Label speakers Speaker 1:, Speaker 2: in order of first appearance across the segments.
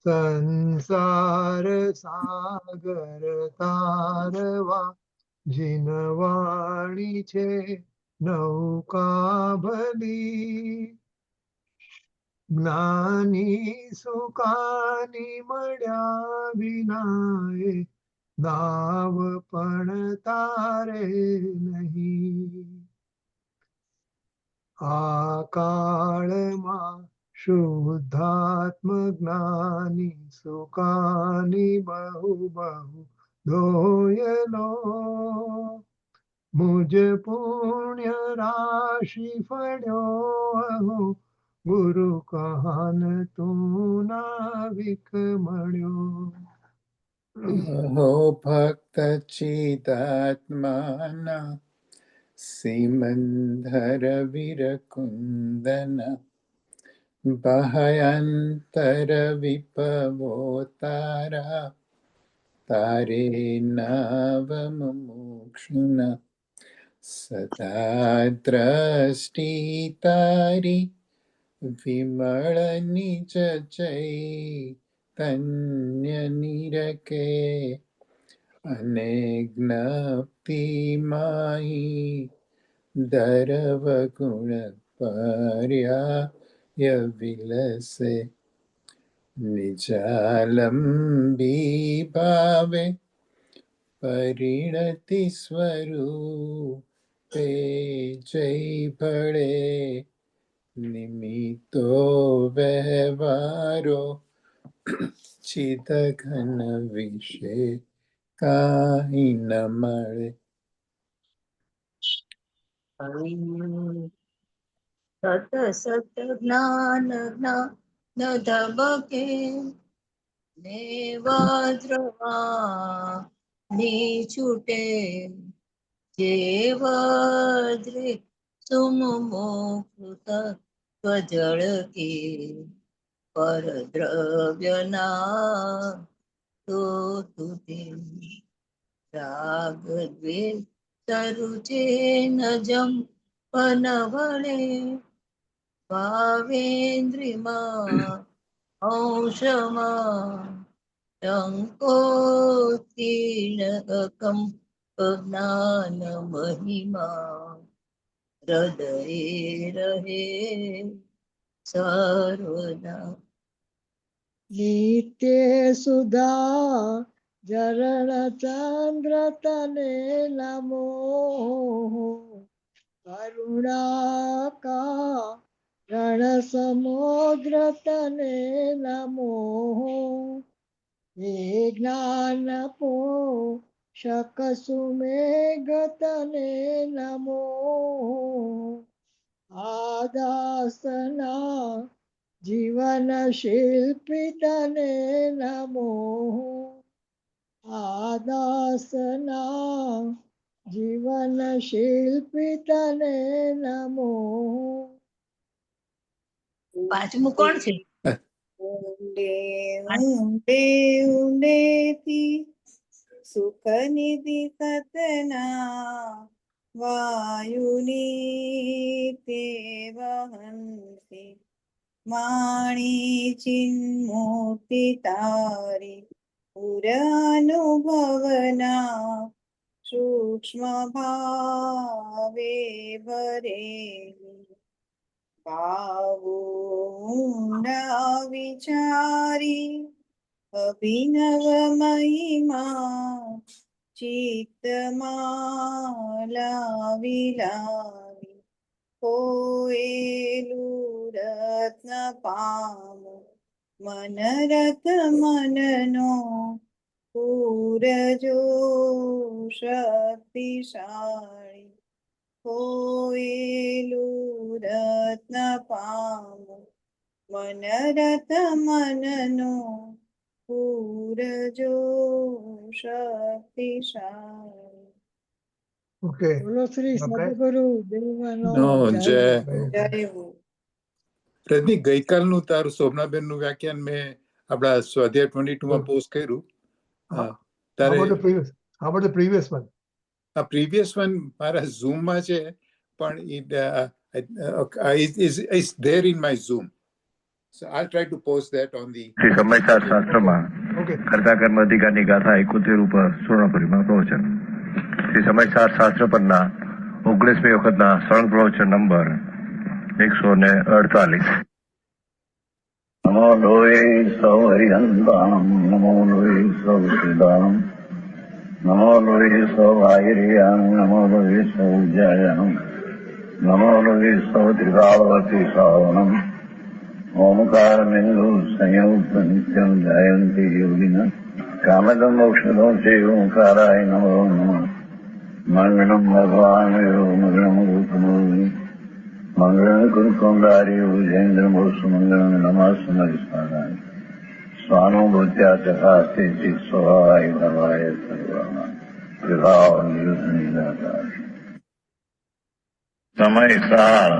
Speaker 1: સંસાર સાગર તારવા જીનવાણી છે નૌકા ભલી. જ્ઞાની સુકાની મળ્યા વિનાએ નાવ પણ તારે નહીં. આ કાળમાં શુદ્ધાત્મ જ્ઞાની સુકાની બહુ બહુ દોયલો. મુજ પુણ્ય રાશિ ફળ્યો ગુરુ કહાન તું નાવિક મળ્યો.
Speaker 2: હો ભક્ત ચિદાત્માના સિમંધર વિરકુંદન ભયંતર વિપવો તારા તારે નવ મુમુક્ષુન સદા દ્રષ્ટિ તારી વિમળ નિજ ચૈતન્ય નિરકે અને જ્ઞપ્તિ માહી દરવ ગુણ પર્યાય વિલસે. નિજાલંબી ભાવે પરિણતિ સ્વરૂપે જય ભળે નિમિત્તો વ્યવહારો ચિત ઘન વિશે કાંઈ ન મળે.
Speaker 3: સત સત જ્ઞાન જ્ઞાન ધબકે ને વજ્રવા ની છૂટે જે વજ્રે સુમુખૃત સ્વજળ કે પરદ્રવ્યના તો તુતે રાગ દ્વેષ તરુચે નજમ પનવળે ભાવેન્દ્રિમાં અંશમાં ટંકોત્તીર્ણકમ જ્ઞાન મહિમા હૃદયે રહે સર્વદા.
Speaker 4: નિત્ય સુધા જરણ ચંદ્ર તને નમો કરુણાકા રણ સમુદ્ર તને નમો હે જ્ઞાન પો શક સુમેઘ તને નમો આદાસના જીવન શિલ્પી તને નમો આદાસના જીવન શિલ્પી તને નમો.
Speaker 3: પાંચમું કોણ છે?
Speaker 5: ઊંડે ઊંડે ઊંડેથી સુખ નિધિ સતના વાયુની તે વહંતી વાણી ચિન્મૂર્તિ તારી પુરાનુભવના સૂક્ષ્મ ભાવે ભરેલી ઊંડા વિચારી અભિનવ મહિમા ચિત્તમાં લાવી લાવી કોયેલું રત્ન પામો મનરથ મનનો પૂરજો શક્તિશાળી કોયેલું રત્ન પામો મનરથ મનનો પૂરજો શક્તિશાળી.
Speaker 1: ઓકે,
Speaker 4: બોલો શ્રી સદગુરુ દેવનો
Speaker 2: નો જય.
Speaker 5: જય હો.
Speaker 2: રજની, ગઈકાલનું તારું શોભનાબેન નું વ્યાખ્યાન મેં આપણા સ્વાધ્યાય 22 માં પોસ્ટ કર્યું. તારે
Speaker 1: how about the previous one?
Speaker 2: આ પ્રીવિયસ વન મારા ઝૂમ માં છે, પણ it is there in my Zoom. So I'll try to post that on the.
Speaker 6: Shri Samaysar શાસ્ત્રમાં
Speaker 1: Okay.
Speaker 6: કર્તા કર્મ અધિકારની ગાથા 71 ઉપર સુવર્ણપુરીમાં પ્રવચન. શ્રી સમયસાર શાસ્ત્ર પરના 19મી વખતના સળંગ પ્રવચન નંબર 148.
Speaker 7: નમો લોહે સૌ હરિહંતાણમ નમો લોહે સૌ સિદ્ધાણમ નમો લોહે સૌ આયર્યામ નમો લોહે સૌ જયનમ નમો લોહે સૌ ત્રિકાળવતી શ્રાવણમ ઓમકાર બિંદુ સંયુક્ત નિત્યમ જયંતિ યોગિન કામદમ મોક્ષદો છે ઓંકારાય નમો નમઃ મંગળમ ભગવાન મંગળમ રૂપમૂર્તિ મંગળમ કુંડારી જૈન્દ્ર મોક્ષ મંગળમ નમઃ સ્વાનુભૂત્યા ચકાસ્તે સ્વભાવાય ભવાય સર્વમાં વિભાવ નિદાતા સમયસાર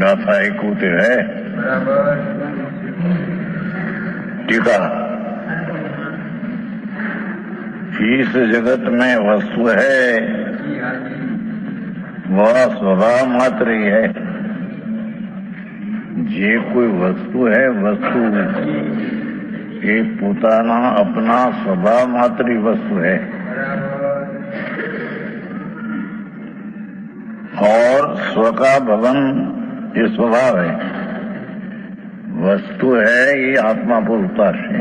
Speaker 7: गाथा 71 है. टीका. इस जगत में वस्तु है वह स्वभाव मात्र ही है. जे कोई वस्तु है वस्तु ये पोताना अपना स्वभाव मात्र ही वस्तु है और स्व का भवन ये स्वभाव है. वस्तु है ये आत्मा पर उतार है.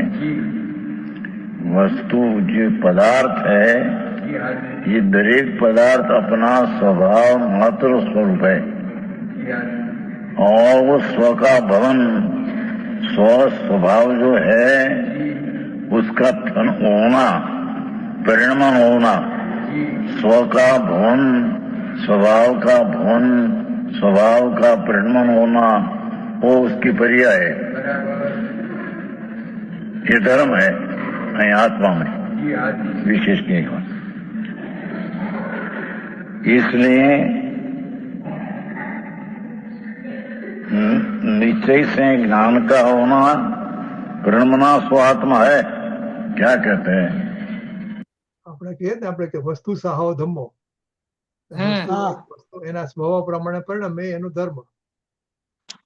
Speaker 7: वस्तु जो पदार्थ है ये दरेक पदार्थ अपना स्वभाव मात्र स्वरूप है और वो स्व का भवन स्व स्वभाव जो है उसका होना परिणमन होना स्व का भवन स्वभाव का भवन स्वभाव का परिणमन होना वो उसकी पर्याय है. ये धर्म है आत्मा में विशेष नहीं हुआ. इसलिए निश्चय से ज्ञान का होना परिणमना स्वात्मा है. क्या कहते हैं
Speaker 1: આપણે કહીએ ને આપણે કે વસ્તુ સહાવ ધમ્મો વસ્તુ એના સ્વભાવ પ્રમાણે પરિણમે એનું ધર્મ.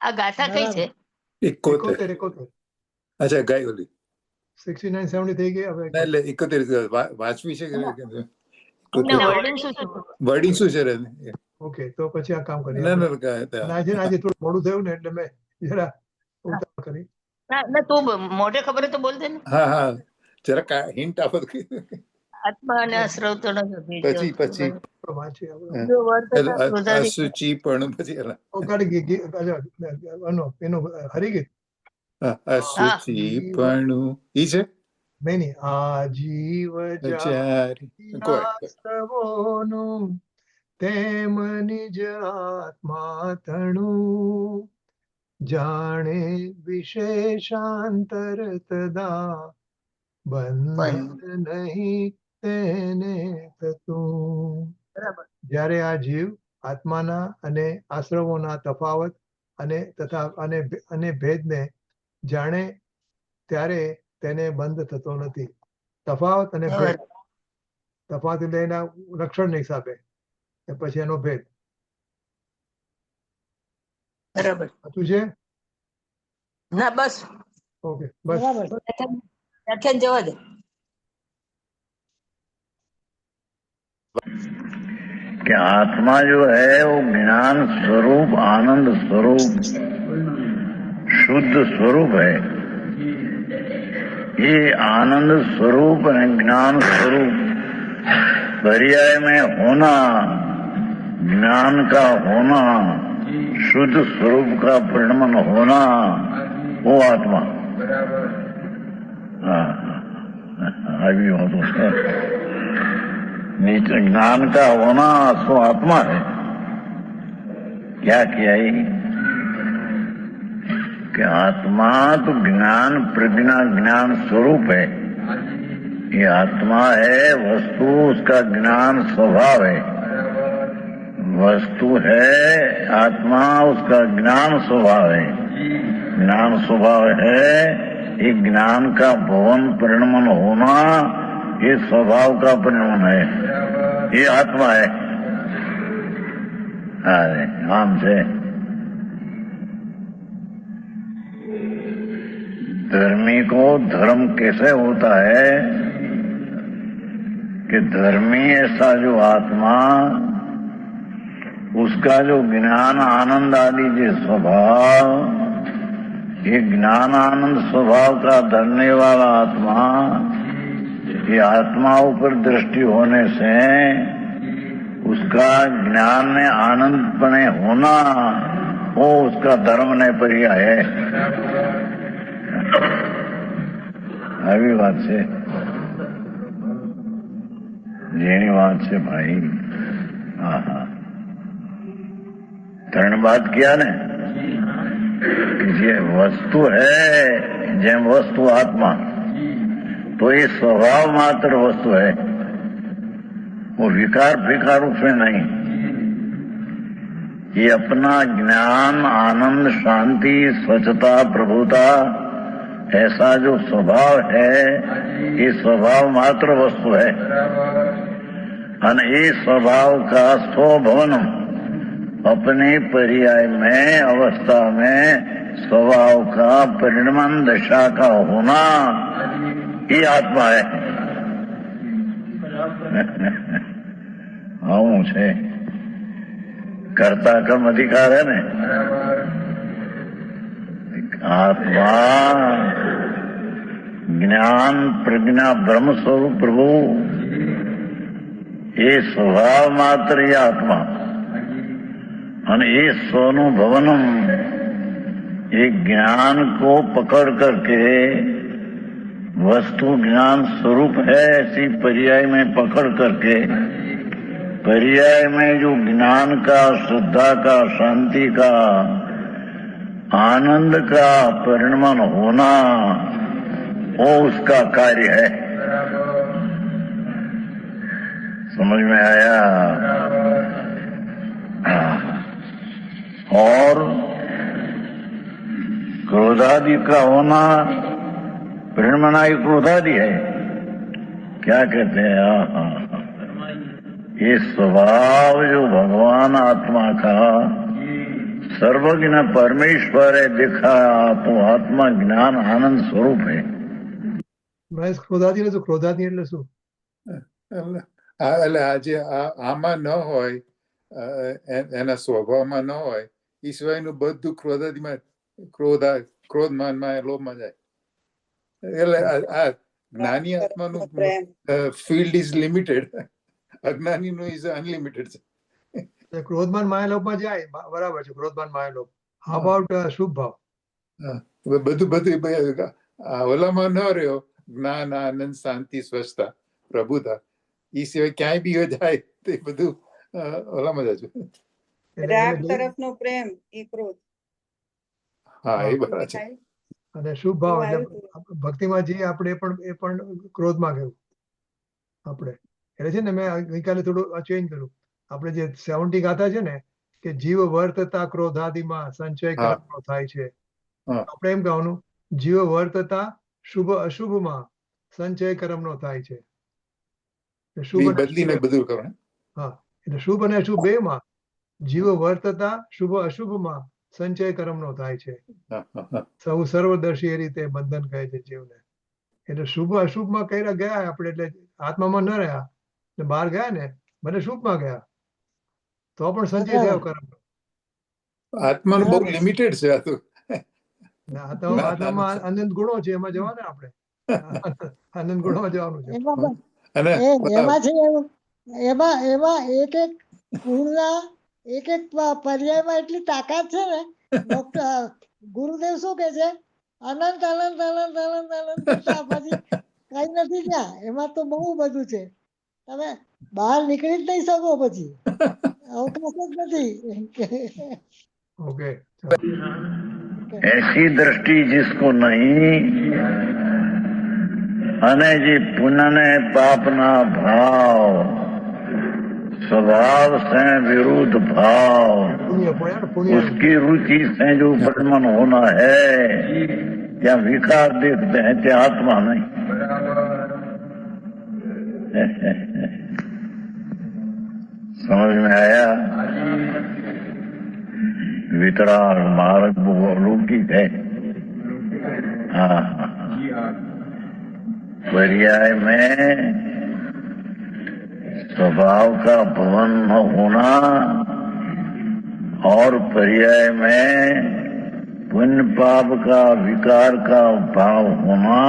Speaker 3: આ ગાથા કઈ છે?
Speaker 2: 71.
Speaker 1: 71.
Speaker 2: અચ્છા ગાય ઓલી
Speaker 1: 69 70 થઈ ગઈ હવે.
Speaker 2: એટલે 71 વાંચવી છે
Speaker 3: એમને wording શું છે?
Speaker 2: વર્ડિંગ શું છે રે?
Speaker 1: ઓકે તો પછી આ કામ કરીએ.
Speaker 2: ના
Speaker 1: આજે થોડું મોડું થયું ને એટલે મેં જરા ઉતાવળ કરી.
Speaker 3: ના તું મોઢે ખબર તો બોલ દે ને.
Speaker 2: હા જરા હિન્ટ આપો.
Speaker 3: આત્મા અને અશ્રવતોનો
Speaker 2: પછી
Speaker 1: વાંચીએ
Speaker 3: આપણે.
Speaker 2: અસુચિ પણ પછી
Speaker 1: એનું હરિગીત
Speaker 2: અસુચિ પણ ઈ છે
Speaker 1: નહીં આ જીવ જાસ્તવોનું તેમ નિજ આત્મા તણું જાણે વિશેષાંતર તદા બંધન નહીં તેને થતું. જ્યારે આ જીવ આત્માના અને આશ્રવોના તફાવત અને તથા અને ભેદને જાણે ત્યારે તેને બંધ થતો નથી. તફાવત અને ભેદ, તફાવત એટલે એના લક્ષણના હિસાબે પછી એનો ભેદ.
Speaker 3: બરાબર
Speaker 1: હતું છે
Speaker 3: ના બસ
Speaker 1: ઓકે બસ
Speaker 3: વ્યાખ્યાન જવા દે.
Speaker 7: कि आत्मा जो है वो ज्ञान स्वरूप आनंद स्वरूप शुद्ध स्वरूप है. ये आनंद स्वरूप है ज्ञान स्वरूप पर्याय में होना ज्ञान का होना शुद्ध स्वरूप का परिणमन होना वो आत्मा. अभी हो तो नीचे ज्ञान का होना सो आत्मा है. क्या किया ये कि आत्मा तो ज्ञान प्रज्ञा ज्ञान स्वरूप है. ये आत्मा है वस्तु उसका ज्ञान स्वभाव है. वस्तु है आत्मा उसका ज्ञान स्वभाव है. ज्ञान स्वभाव है ये ज्ञान का भवन परिणमन होना ये स्वभाव का परिणमन है. ये आत्मा है. अरे आम से धर्मी को धर्म कैसे होता है कि धर्मी ऐसा जो आत्मा, उसका जो ज्ञान आनंद आदि जो स्वभाव, ये ज्ञान आनंद स्वभाव का धरने वाला आत्मा, ये आत्मा ऊपर दृष्टि होने से उसका ज्ञान में आनंद पने होना, वो उसका धर्म ने पर्याय है। આવી વાત છે, જેની વાત છે ભાઈ। હા હા, ત્રણ बात किया ने कि જે વસ્તુ है, જેમ વસ્તુ आत्मा, तो ये स्वभाव मात्र वस्तु है, वो विकार फिकार उसमें नहीं। ये अपना ज्ञान आनंद शांति स्वच्छता प्रभुता ऐसा जो स्वभाव है, ये स्वभाव मात्र वस्तु है। और ये स्वभाव का स्वभवन अपने पर्याय में अवस्था में स्वभाव का परिणमन दशा का होना, ये आत्मा है। आऊं छे कर्ता कर्म अधिकार है ने। आत्मा ज्ञान प्रज्ञा ब्रह्म स्वरूप प्रभु, ये स्वभाव मात्र ये आत्मा, और ये स्वनुभवनम, ये ज्ञान को पकड़ करके वस्तु ज्ञान स्वरूप है ऐसी पर्याय में पकड़ करके, पर्याय में जो ज्ञान का श्रद्धा का शांति का आनंद का परिणमन होना, वो उसका कार्य है। समझ में आया? और क्रोधादि का होना, परिणमनाई क्रोधादि है। क्या कहते हैं? ये स्वभाव जो भगवान आत्मा का सर्वज्ञ परमेश्वर है दिखा, तो आत्मा ज्ञान आनंद स्वरूप है।
Speaker 1: મહેશ ક્રોધાદી એટલે શું? ક્રોધાદી એટલે શું?
Speaker 2: એટલે આજે આમાં ન હોય, એના સ્વભાવમાં ન હોય, એ સિવાયનું બધું ક્રોધાદીમાં, ક્રોધ માનમાં લોભમાં જાય। એટલે આ જ્ઞાની આત્માનું ફિલ્ડ ઇઝ લિમિટેડ, અજ્ઞાનીનું ઇઝ અનલિમિટેડ છે।
Speaker 1: ક્રોધમાન માયાલોભમાં જાય, બરાબર છે, ક્રોધમાન માયાલોભ। હાઉ અબાઉટ શુભ ભાવ?
Speaker 2: બધું ઓલામાં ન રહ્યો, જ્ઞાન આનંદ શાંતિ સ્વચ્છતા પ્રભુતા, એ સિવાય ક્યાંય બી જાય તે બધું ઓલામાં જ છે।
Speaker 5: રાગ તરફનો પ્રેમ એ ક્રોધ।
Speaker 2: હા, એ બરાબર છે।
Speaker 1: અને શુભ ભાવ એટલે ભક્તિમાં જઈએ આપણે, એ પણ ક્રોધમાં ગયું આપણે। એટલે છે ને, મેં ગઈકાલે થોડું ચેન્જ કર્યું। આપણે જે 70 ગાથા છે ને, કે જીવ વર્તતા ક્રોધાદિમાં સંચય કર્મનો થાય છે, આપણે એમ કહેવાનું, જીવ વર્તતા શુભ અશુભમાં સંચય કર્મનો થાય છે।
Speaker 2: બદલીને બધું કરે।
Speaker 1: હા, એટલે શુભ અને અશુભ બેમાં જીવ વર્તતા શુભ અશુભમાં સંચય કર્મનો થાય છે। સૌ સર્વદર્શી એ રીતે બંધન કહે છે જીવને। એટલે શુભ અશુભમાં કર્યા ગયા આપણે, એટલે આત્મામાં ન રહ્યા, બહાર ગયા ને, ભલે શુભમાં ગયા તો પણ સંચય થયો કર્મ।
Speaker 2: આત્માનું બહુ લિમિટેડ છે આ તો।
Speaker 1: આત્મામાં આનંદ ગુણો છે, એમાં જવાના આપણે, આનંદ ગુણોમાં જવાનું છે।
Speaker 4: એમાં એક એક ગુણના એક એક પર્યાયમાં એટલી તાકાત છે ને। ડોક્ટર ગુરુદેવ શું કે છે? અનંત અનંત અનંત અનંત અનંત કરતા પછી કઈ નથી ત્યાં, એમાં તો બહુ બધું છે, તમે બહાર નીકળી જ નહીં શકો, પછી અવકાશ જ નથી।
Speaker 1: ઓકે,
Speaker 7: ऐसी दृष्टि जिसको नहीं, अने जी पुण्य ने पापना भाव, स्वभाव से विरुद्ध भाव, उसकी रुचि से जो परिणमन होना है, या विकार देखते हैं, त्या आत्मा नहीं। समझ में आया? वितराग मार्ग वो अलौकिक है, हाँ, पर्याय में स्वभाव का भवन न होना और पर्याय में पुण्य पाप का विकार का भाव होना,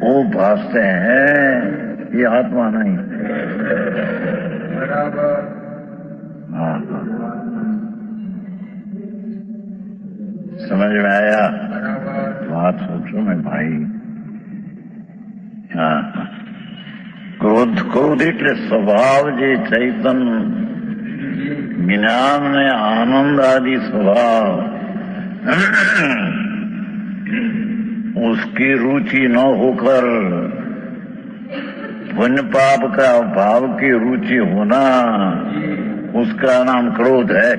Speaker 7: वो भासते हैं, ये आत्मा नहीं। हाँ, समझ में आया? बात सूक्ष्म है भाई। हाँ, क्रोध એટલે સ્વભાવ જે ચૈતન જ્ઞાન ને આનંદ आदि स्वभाव उसकी रुचि न होकर पुण्य पाप का भाव की रुचि होना, उसका नाम क्रोध है।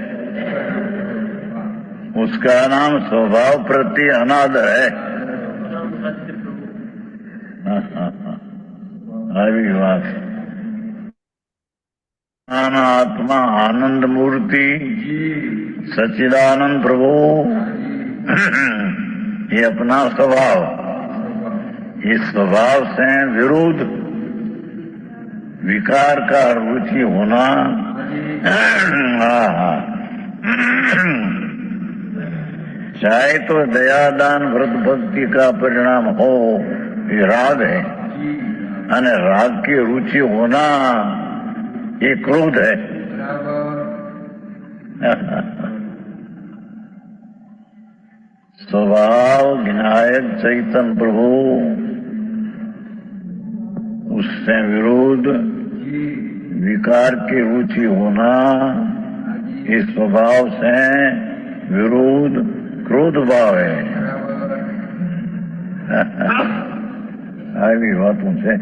Speaker 7: उसका नाम स्वभाव प्रति अनादर है। बात आत्मा आनंद मूर्ति सच्चिदानंद प्रभु, ये अपना स्वभाव, इस स्वभाव से विरुद्ध विकार का रुचि होना, चाहे तो दयादान व्रत भक्ति का परिणाम हो, ये राग है, અને राग की रुचि होना ये क्रोध है। स्वभाव विनायक चैतन्य प्रभु, उससे विरोध विकार की रुचि होना, इस स्वभाव से विरोध क्रोध भाव है। આવી વાતો છે।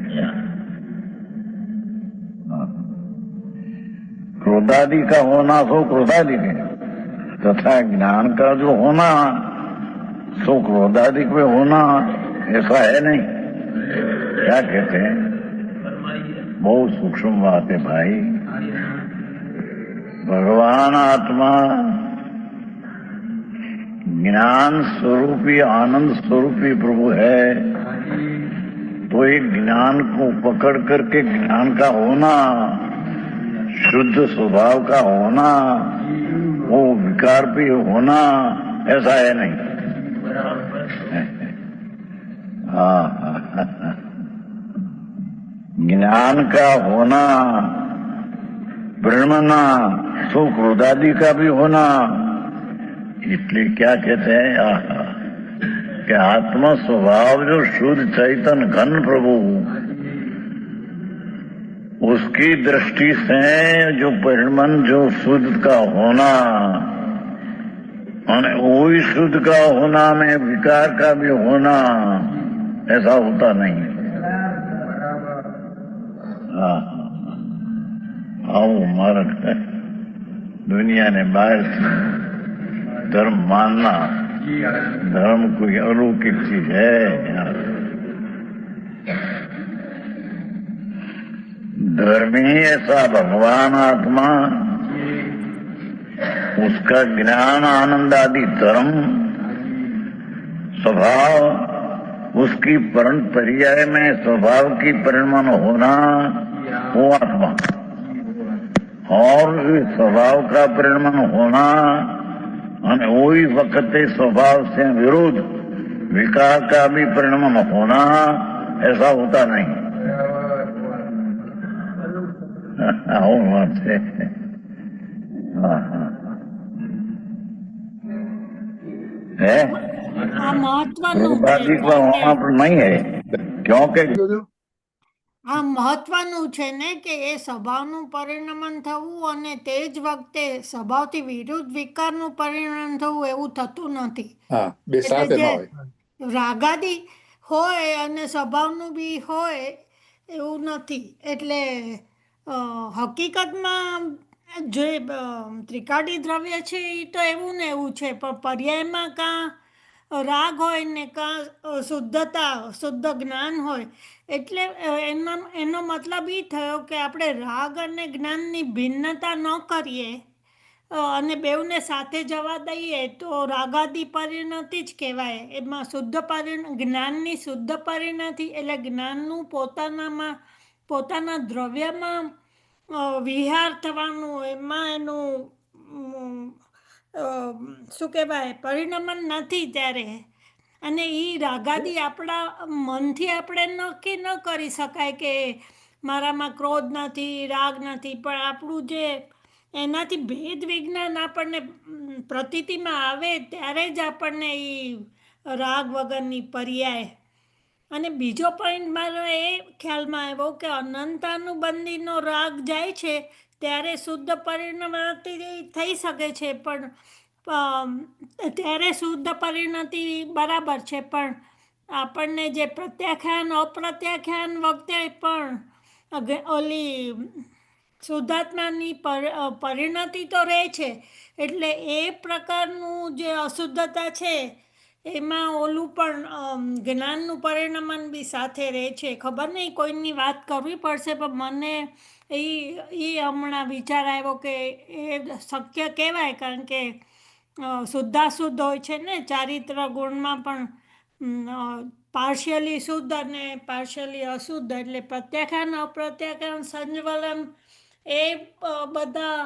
Speaker 7: क्रोधादि का होना सो क्रोधादि के, तथा ज्ञान का जो होना सो क्रोधादि में होना, ऐसा है नहीं। क्या कहते हैं? बहुत सूक्ष्म बात है भाई। भगवान आत्मा ज्ञान स्वरूपी आनंद स्वरूपी प्रभु है, तो एक ज्ञान को पकड़ करके ज्ञान का होना, शुद्ध स्वभाव का होना, वो विकार भी होना, ऐसा है नहीं। ज्ञान का होना, ब्रह्मना सो क्रोधादि का भी होना, इसलिए क्या कहते हैं कि आत्मा स्वभाव जो शुद्ध चैतन्य घन प्रभु, उसकी दृष्टि से जो परिणाम जो शुद्ध का होना, वही शुद्ध का होना में विकार का भी होना, ऐसा होता नहीं। आओ मार्ग है, दुनिया ने बाहर धर्म मानना, धर्म कोई अलौकिक चीज है। धर्म ही ऐसा भगवान आत्मा, उसका ज्ञान आनंद आदि धर्म स्वभाव, उसकी पर्याय में स्वभाव की परिणाम होना, वो आत्मा, और स्वभाव का परिणाम होना, वही वक्त स्वभाव से विरोध विकार का भी परिणाम होना, ऐसा होता नहीं। से है
Speaker 4: આ મહત્વનું છે,
Speaker 7: होना पर नहीं है, क्योंकि
Speaker 4: આ મહત્વનું છે ને કે એ સ્વભાવનું પરિણમન થવું અને તે જ વખતે સ્વભાવથી વિરુદ્ધ વિકારનું પરિણામ થવું એવું થતું નથી।
Speaker 2: હા, બે
Speaker 4: એટલે
Speaker 2: સાથે
Speaker 4: જે
Speaker 2: ન હોય।
Speaker 4: રાગાદી હોય અને સ્વભાવનું બી હોય એવું નથી। એટલે હકીકતમાં જે ત્રિકાળી દ્રવ્ય છે એ તો એવું ને એવું છે, પણ પર્યાયમાં કાં રાગ હોય ને કાં શુદ્ધતા શુદ્ધ જ્ઞાન હોય, એટલે એનો મતલબ એ થયો કે આપણે રાગ અને જ્ઞાનની ભિન્નતા ન કરીએ
Speaker 8: અને બેઉને સાથે જવા દઈએ તો રાગાદી પરિણતિ જ કહેવાય. એમાં જ્ઞાનની શુદ્ધ પરિણતિ એટલે જ્ઞાનનું પોતાના દ્રવ્યમાં વિહાર થવાનું, એમાં એનું શું કહેવાય પરિણમન નથી ત્યારે. અને એ રાગાદી આપણા મનથી આપણે નક્કી ન કરી શકાય કે મારામાં ક્રોધ નથી, રાગ નથી, પણ આપણું જે એનાથી ભેદ વિજ્ઞાન આપણને પ્રતીતિમાં આવે ત્યારે જ આપણને એ રાગ વગરની પર્યાય. અને બીજો પોઈન્ટ મારો એ ખ્યાલમાં આવ્યો કે અનંતાનુબંધીનો રાગ જાય છે ત્યારે શુદ્ધ પરિણતિ થઈ શકે છે, પણ ત્યારે શુદ્ધ પરિણતિ બરાબર છે, પણ આપણને જે પ્રત્યાખ્યાન અપ્રત્યાખ્યાન વખતે પણ ઓલી શુદ્ધાત્માની પરિણતિ તો રહે છે. એટલે એ પ્રકારનું જે અશુદ્ધતા છે એમાં ઓલું પણ જ્ઞાનનું પરિણમન બી સાથે રહે છે. ખબર નહીં, કોઈની વાત કરવી પડશે, પણ મને એ હમણાં વિચાર આવ્યો કે એ શક્ય કહેવાય, કારણ કે શુદ્ધાશુદ્ધ હોય છે ને ચારિત્ર ગુણમાં પણ પાર્શિયલી શુદ્ધ અને પાર્શિયલી અશુદ્ધ, એટલે પ્રત્યાખ્યાન અપ્રત્યાખ્યાન સંજ્વલન એ બધા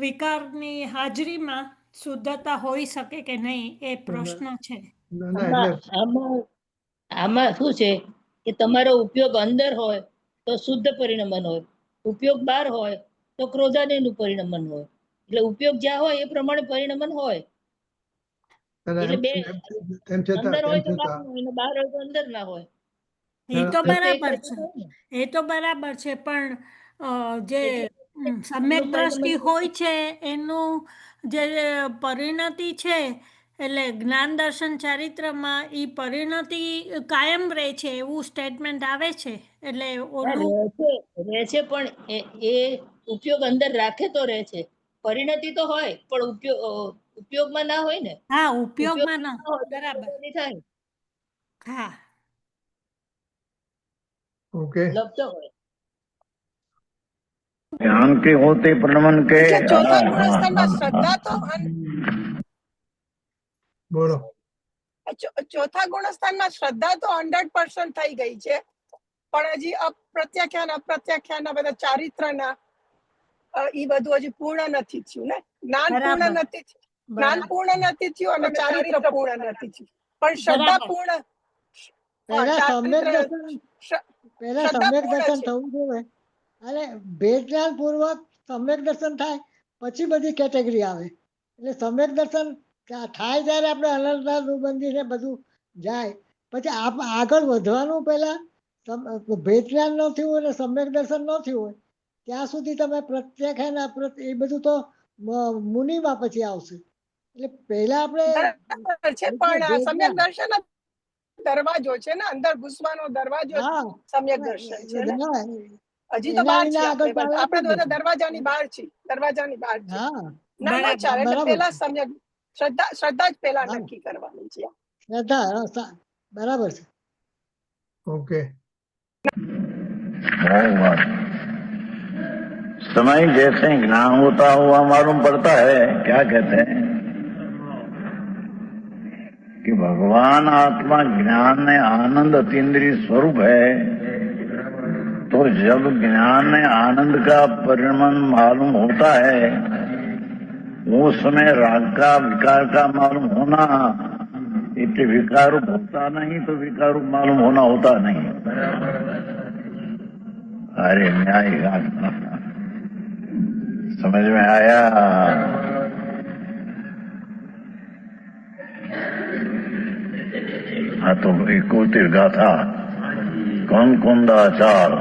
Speaker 8: વિકારની હાજરીમાં શુદ્ધતા હોઈ શકે કે નહીં એ પ્રશ્ન છે.
Speaker 3: આમાં શું છે કે તમારો ઉપયોગ અંદર હોય તો શુદ્ધ પરિણમન હોય, ઉપયોગ બહાર હોય તો ક્રોધાદયનું પરિણમન હોય. એટલે ઉપયોગ જ્યાં હોય એ પ્રમાણે પરિણમન હોય. એટલે બે અંદર હોય તો બહાર હોય ને બહાર હોય તો અંદર ના હોય.
Speaker 8: એ તો બરાબર છે, એ તો બરાબર છે, પણ જે સમ્યક દ્રષ્ટિ હોય છે એનું જે પરિણતિ છે એટલે જ્ઞાન દર્શન ચારિત્રમાં એ પરિણતિ કાયમ રહે છે એવું સ્ટેટમેન્ટ આવે છે. એટલે ઓલું
Speaker 3: રહે છે પણ એ ઉપયોગ અંદર રાખે તો રહે છે. પરિણતિ તો હોય પણ ઉપયોગમાં ના હોય ને.
Speaker 8: હા, ઉપયોગમાં ના હોય, બરાબર.
Speaker 3: થાય.
Speaker 8: હા,
Speaker 1: ओके
Speaker 3: લપતો હોય.
Speaker 7: ज्ञान के होते परिणमन के
Speaker 5: ચોથા ગુણસ્થાનમાં શ્રદ્ધા તો
Speaker 1: बोलो
Speaker 5: ચોથા ગુણસ્થાનમાં શ્રદ્ધા તો 100% થઈ ગઈ છે, પણ હજી અપ્રત્યાખ્યાન બધા ચારિત્રના એ બધું હજી પૂર્ણ નથી થયું ને. જ્ઞાન પૂર્ણ નથી થયું, જ્ઞાન પૂર્ણ નથી થયું અને ચારિત્ર પૂર્ણ નથી થયું, પણ શ્રદ્ધા પૂર્ણ.
Speaker 4: પહેલા સમ્યક દર્શન થવું જોઈએ, અને ભેદ જ્ઞાન પૂર્વક સમ્યક દર્શન થાય પછી બધી કેટેગરી આવે. એટલે સમ્યક દર્શન થાય ત્યારે આપણે અનંતાનુબંધી ને બધું જાય, પછી આગળ વધવાનું પહેલા ભેદ જ્ઞાન ન થયું અને સમ્યક દર્શન ન થયું હોય ત્યાં સુધી તમે પ્રત્યાખ્યાન એ બધું તો મુનિમાં પછી આવશે. એટલે પહેલા આપણે
Speaker 5: છે, પણ સમ્યક દર્શન દરવાજો છે ને, અંદર ઘૂસવાનો દરવાજો સમ્યક દર્શન છે ને. હજી તો બહાર છે, આપણે બધા દરવાજાની બહાર છીએ, દરવાજાની બહાર છે. ના ચાલે, એટલે પહેલા સમ્યક શ્રદ્ધા જ પહેલા નક્કી કરવાની છે.
Speaker 4: શ્રદ્ધા બરાબર છે.
Speaker 1: ओके
Speaker 7: समय जैसे ज्ञान होता हुआ मालूम पड़ता है, क्या कहते हैं कि भगवान आत्मा ज्ञान में आनंद अतीन्द्रिय स्वरूप है, तो जब ज्ञान में आनंद का परिणमन मालूम होता है उस समय राग का विकार का मालूम होना, इतने विकार होता नहीं तो विकार मालूम होना होता नहीं. अरे न्याय समझ में आया. हाँ तो इकोतिर गाथा कौन कुंदाचार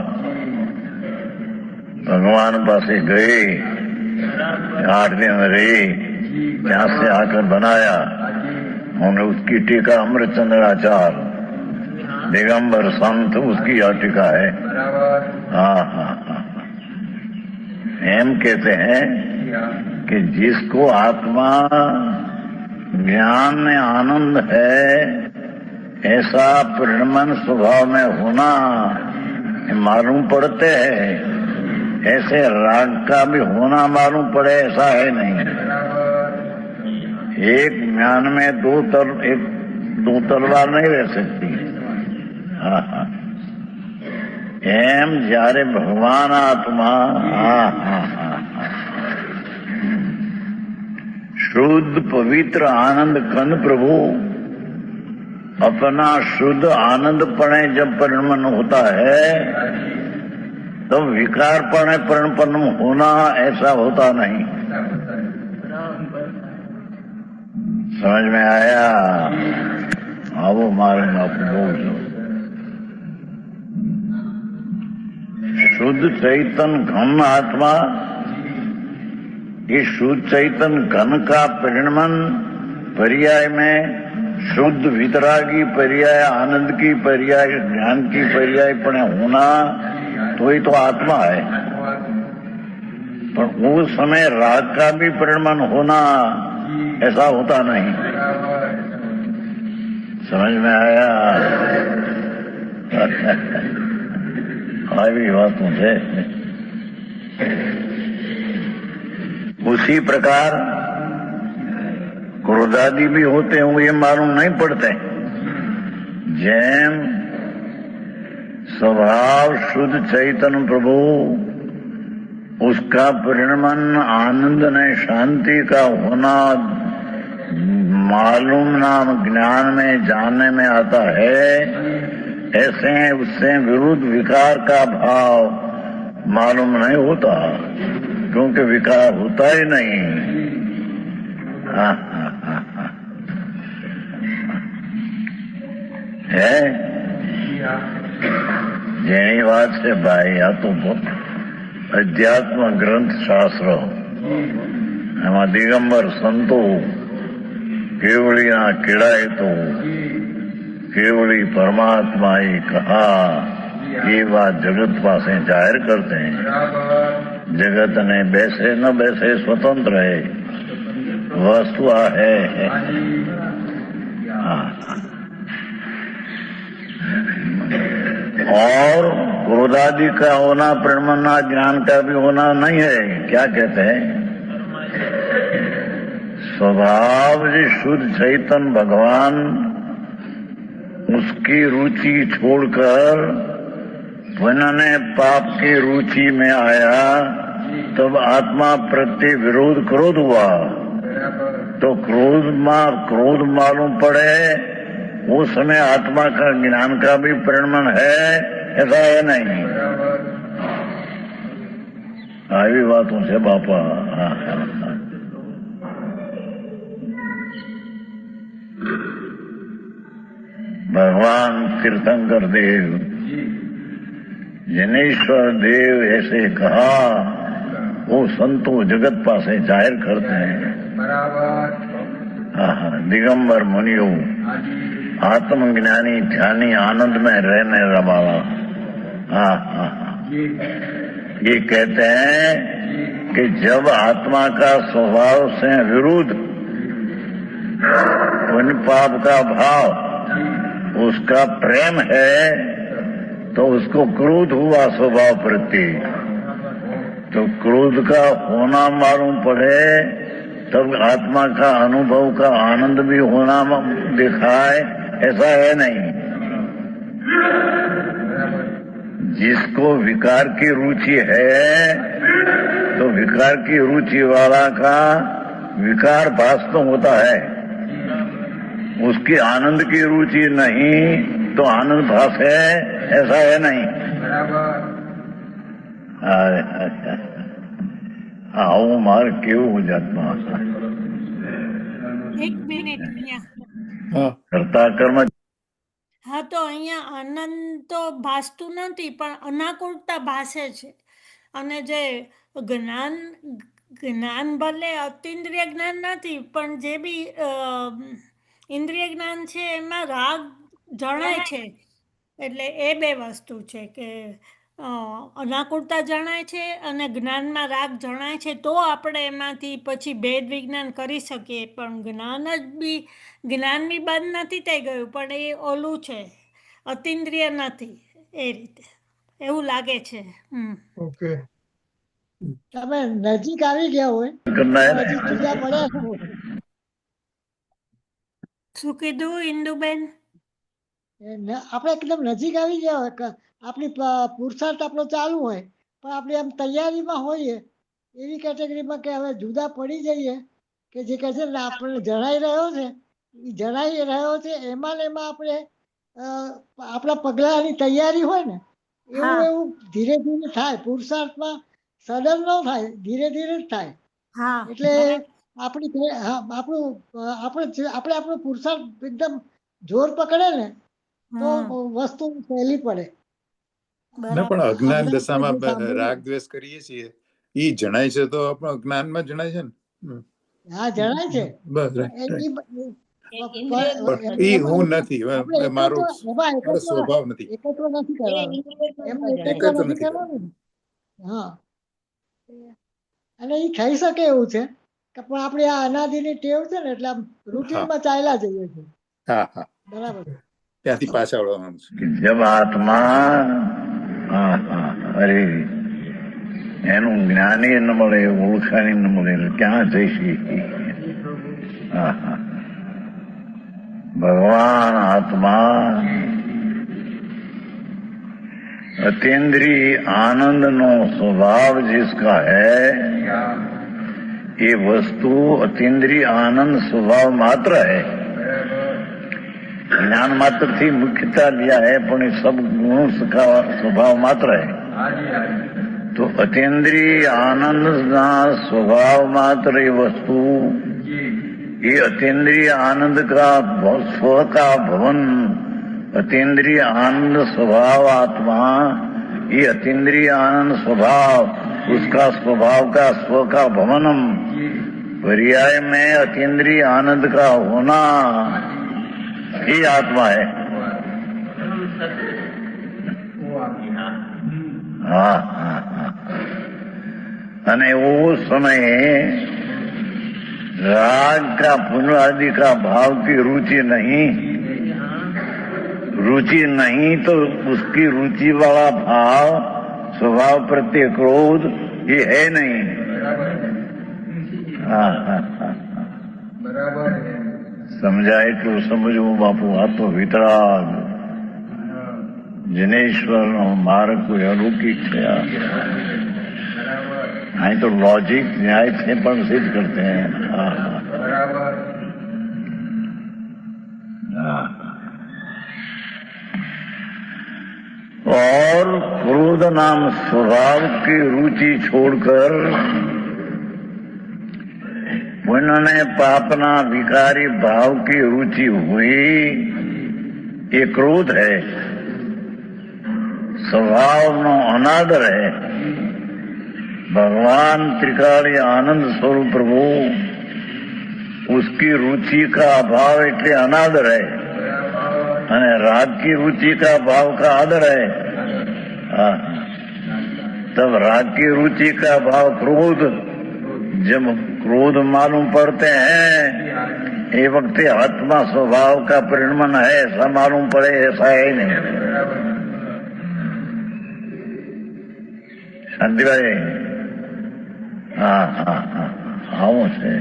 Speaker 7: भगवान पास गए, 8 दिन रही, यहाँ से आकर बनाया. हमने उसकी टीका अमृतचंद्राचार दिगंबर संत उसकी यह टीका है. हाँ हाँ हाँ, हम कहते हैं कि जिसको आत्मा ज्ञान में आनंद है ऐसा परिणमन स्वभाव में होना मालूम पड़ते हैं, ऐसे राग का भी होना मालूम पड़े ऐसा है नहीं. एक म्यान में दो तलवार नहीं रह सकती। हाँ हाँ, एम जारे भगवान आत्मा हाँ हाँ हाँ शुद्ध पवित्र आनंद कन प्रभु अपना शुद्ध आनंद पणे जब परिणमन होता है तो विकार पणे परिणमन होना ऐसा होता नहीं। समझ में आया? आओ मारे आप बोल। शुद्ध चैतन घन आत्मा, इस शुद्ध चैतन घन का परिणमन पर्याय में शुद्ध वितरागी पर्याय, आनंद की पर्याय, ज्ञान की पर्याय पण होना तो ही तो आत्मा है। पर उस समय राग का भी परिणमन होना ऐसा होता नहीं। समझ में आया? आई बातों से उसी प्रकार क्रोधादि भी होते होंगे, ये मालूम नहीं पड़ते। जैन स्वभाव शुद्ध चैतन्य प्रभु, उसका परिणमन आनंद ने शांति का होना मालूम नाम ज्ञान में जानने में आता है, ऐसे उससे विरुद्ध विकार का भाव मालूम नहीं होता, क्योंकि विकार होता ही नहीं। है જેની વાત છે ભાઈ, આ તો અધ્યાત્મ ગ્રંથ શાસ્ત્ર, એમાં દિગંબર સંતો કેવળીના કેળાએ તો કેવળી પરમાત્માએ કહા, ये बात जगत पासे जाहिर करते हैं। जगत ने बैसे न बैसे स्वतंत्र है, वस्तु है। और क्रोधादि का होना, परिणमन ज्ञान का भी होना नहीं है। क्या कहते हैं? स्वभाव जी शुद्ध चैतन्य भगवान उसकी रुचि छोड़कर पुनः पाप की रुचि में आया, तब आत्मा प्रति विरोध क्रोध हुआ। तो क्रोध मालूम पड़े, उस समय आत्मा का ज्ञान का भी परिणमन है, ऐसा है नहीं। आई बातों से बापा। भगवान तीर्थंकर देव, जनेश्वर देव ऐसे कहा, वो संतो जगत पासे जाहिर करते हैं। दिगंबर मुनियों, आत्मज्ञानी ध्यानी आनंद में रहने वाला, ये कहते हैं कि जब आत्मा का स्वभाव से विरुद्ध पुण्य पाप का भाव, उसका प्रेम है, तो उसको क्रोध हुआ स्वभाव प्रति। तो क्रोध का होना मालूम पड़े, तब आत्मा का अनुभव का आनंद भी होना दिखाए, ऐसा है नहीं। जिसको विकार की रुचि है, तो विकार की रुचि वाला का विकार भास तो होता है, उसकी आनंद की रुचि नहीं तो आनंद भास है, ऐसा है नहीं। આવું માર કેવું જાતમાં
Speaker 8: એક મિનિટ અહીંયા
Speaker 7: કરતા કર્મ
Speaker 8: હા, તો અહીંયા આનંદ તો ભાસતું નથી, પણ અનાકૂળતા ભાસે છે। અને જે જ્ઞાન ભલે અતિન્દ્રિય જ્ઞાન નથી, પણ જે બી ઇન્દ્રિય જ્ઞાન છે એમાં રાગ જણાય છે। એટલે એ બે વસ્તુ છે કે અનાકૂળતા જણાય છે અને જ્ઞાનમાં રાગ જણાય છે, તો આપણે એમાંથી પછી ભેદ વિજ્ઞાન કરી શકીએ। પણ જ્ઞાન બી બંધ નથી થઈ ગયું, પણ એ ઓલું છે, અતિન્દ્રિય નથી, એ રીતે એવું લાગે છે।
Speaker 1: ઓકે,
Speaker 4: તમે નજીક આવી ગયા હોય,
Speaker 7: करना है।
Speaker 4: હજી જુદા પડ્યા છો।
Speaker 8: શું કીધું ઇન્દુબેન?
Speaker 4: આપણે એકદમ નજીક આવી ગયા હોય કે આપણી પુરુષાર્થ આપણો ચાલુ હોય પણ આપણે આમ તૈયારીમાં હોઈએ એવી કેટેગરીમાં કે હવે જુદા પડી જઈએ કે જે કહે છે ને આપણે જણાઈ રહ્યો છે એ જણાઈ રહ્યો છે એમાં ને એમાં આપણે આપણા પગલાંની તૈયારી હોય ને એવું
Speaker 8: હા.
Speaker 4: એવું ધીરે ધીરે થાય. પુરુષાર્થમાં સડન ન થાય, ધીરે ધીરે જ થાય.
Speaker 8: હા
Speaker 4: એટલે
Speaker 8: બરાબર.
Speaker 4: આપણી આપણે આપણો પુરુષાર્થ એકદમ જોર પકડે ને તો વસ્તુ સહેલી પડે.
Speaker 2: ના પણ અજ્ઞાન
Speaker 4: અજ્ઞાન
Speaker 2: દશામાં
Speaker 4: જે સાંભળ્યું.
Speaker 2: રાગ દ્વેષ કરીએ છીએ ઈ જણાય છે તો આપણો જ્ઞાનમાં જણાય છે ને.
Speaker 4: હા જણાય છે.
Speaker 2: બસ right,
Speaker 4: એ-
Speaker 2: right.
Speaker 3: એક ઇન્દ્રિય
Speaker 2: પણ ઈ હું નથી,
Speaker 4: આપણે
Speaker 2: મારો
Speaker 4: એમાં
Speaker 2: મારો સ્વભાવ નથી.
Speaker 4: એકત્વ નથી
Speaker 3: એ
Speaker 4: કરવાનું.
Speaker 3: ઇન્દ્રિયમાં
Speaker 4: એમાં
Speaker 3: જણાય.
Speaker 4: એકત્વ
Speaker 2: એકત્વ
Speaker 4: નથી
Speaker 2: નથી
Speaker 4: કરવાનું ને. હા અને એ થઈ શકે એવું છે કે પણ આપણે આ અનાદિની ટેવ છે ને એટલે આમ રૂટીનમાં ચાલ્યા જઈએ છીએ.
Speaker 2: હા હા,
Speaker 4: બરાબર.
Speaker 2: ત્યાંથી પાછા વળવાનું છે.
Speaker 7: कि जब आत्मा अरे એનું જ્ઞાની ન મળે, ઓળખાણી ન મળે તો ક્યાં જઈશી? भगवान आत्मा अतीन्द्रिय आनंद नो स्वभाव जिसका है ये वस्तु अतीन्द्रिय आनंद स्वभाव मात्र है. ज्ञान मात्र थी मुख्यता लिया है पण ये सब गुणों का स्वभाव मात्र है. तो अतीन्द्रिय आनंद ना स्वभाव मात्र ये वस्तु, ये अतीन्द्रिय आनंद का स्व का भवन, अतीन्द्रिय आनंद स्वभाव आत्मा, ये अतीन्द्रिय आनंद स्वभाव उसका स्वभाव का स्व का भवनम, पर्याय में अतीन्द्रिय आनंद का होना, ये आत्मा है. हाँ हाँ हाँ. અને वो समय राग का पुनरादि का भाव की रुचि नहीं, रुचि नहीं तो उसकी रुचि वाला भाव स्वभाव प्रत्यय क्रोध ये है नहीं. हाँ हाँ हाँ
Speaker 2: બરાબર.
Speaker 7: સમજાય એટલું સમજવું બાપુ. આ તો વિતરાગ જનેશ્વરનો માર્ગ કોઈ અલૌકિક છે. અહીં તો लॉजिक न्याय से पण सिद्ध करते हैं. हाँ हाँ. और क्रोध नाम स्वभाव की रुचि छोड़कर पुण्य पापना विकारी भाव की रुचि हुई, ये क्रोध है. स्वभाव नो अनादर है. भगवान त्रिकाली आनंद स्वरूप प्रभु उसकी रुचि का अभाव એટલે अनादर है અને राग की रुचि का भाव का आदर है. तब राग की रुचि का भाव क्रोध, जब क्रोध मालूम पड़ते हैं ये वक्त आत्मा स्वभाव का परिणमन है ऐसा मालूम पड़े, ऐसा है नहीं. शांति भाई. हाँ हाँ हाँ આવું છે.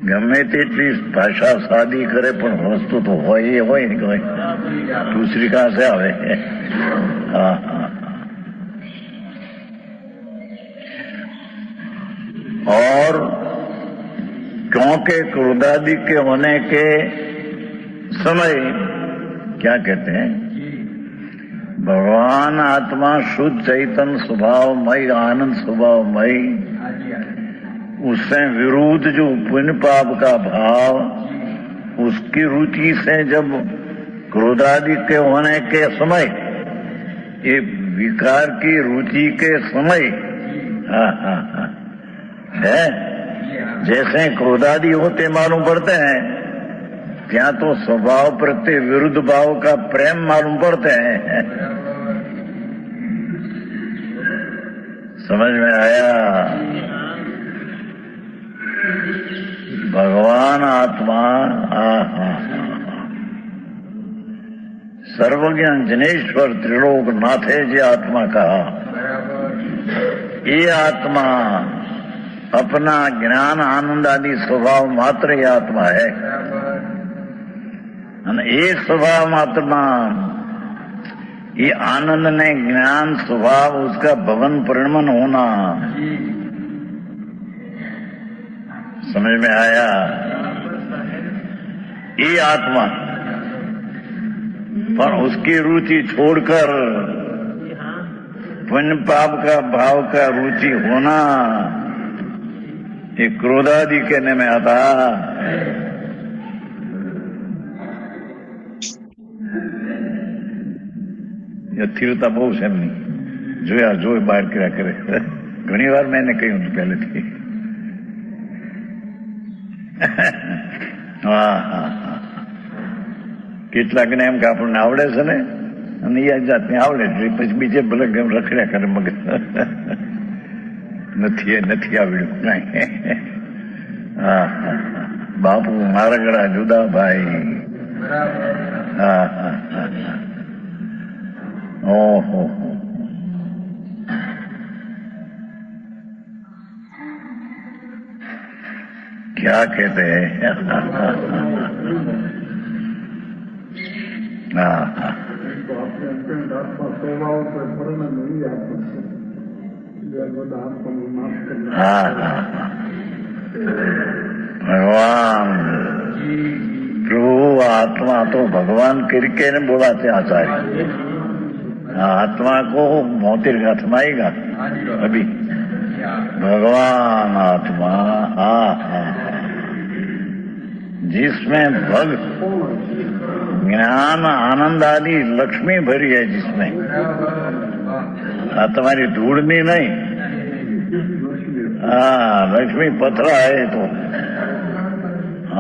Speaker 7: ગમે તેટલી ભાષા સાદી કરે પણ વસ્તુ તો હોય એ હોય ને, કોઈ दूसरी कहाँ से आवे. हाँ हाँ. और क्योंकि क्रोधादि के होने के समय क्या कहते हैं, भगवान आत्मा शुद्ध चैतन्य स्वभावमय आनंद स्वभावमय, उससे विरुद्ध जो पुण्य पाप का भाव उसकी रुचि से जब क्रोधादि के होने के समय, ये विकार की रुचि के समय, हाँ हाँ हाँ है जैसे क्रोधादि होते मालूम पड़ते हैं, ત્યાં तो स्वभाव प्रति विरुद्ध भाव का प्रेम मालूम पड़ते हैं. समझ में आया? भगवान आत्मा सर्वज्ञ जनेश्वर त्रिलोक नाथे जी आत्मा कहा. ये आत्मा अपना ज्ञान आनंद आदि स्वभाव मात्र ही आत्मा है। ये स्वभाव मात्र ये आनंद ने ज्ञान स्वभाव उसका भवन परिणमन होना समझ में आया। ये आत्मा पर उसकी रुचि छोड़कर पुण्य पाप का भाव का रुचि होना ये क्रोधादि कहने में आता। थिरता बहुत है नहीं जोया जो बाहर કર્યા કરે ઘણી વાર मैंने કહ્યું પહેલેથી। કેટલાકને એમ કે આપણને આવડે છે ને અને એ જાતને આવડે પછી બીજે ભલે રખડ્યા કરે મગજ નથી આવડ્યું કાંઈ। બાપુ મારા ગળા જુદા ભાઈ। ओहो क्या कहते हैं भगवान प्रभु आत्मा तो भगवान करके ने बोला थे आचार्य। आत्मा को मोतिर का थमाएगा अभी भगवान आत्मा जिसमें भग ज्ञान आनंद आदि लक्ष्मी भरी है जिसमें तुम्हारी ढूंढनी नहीं। लक्ष्मी पथरा है तो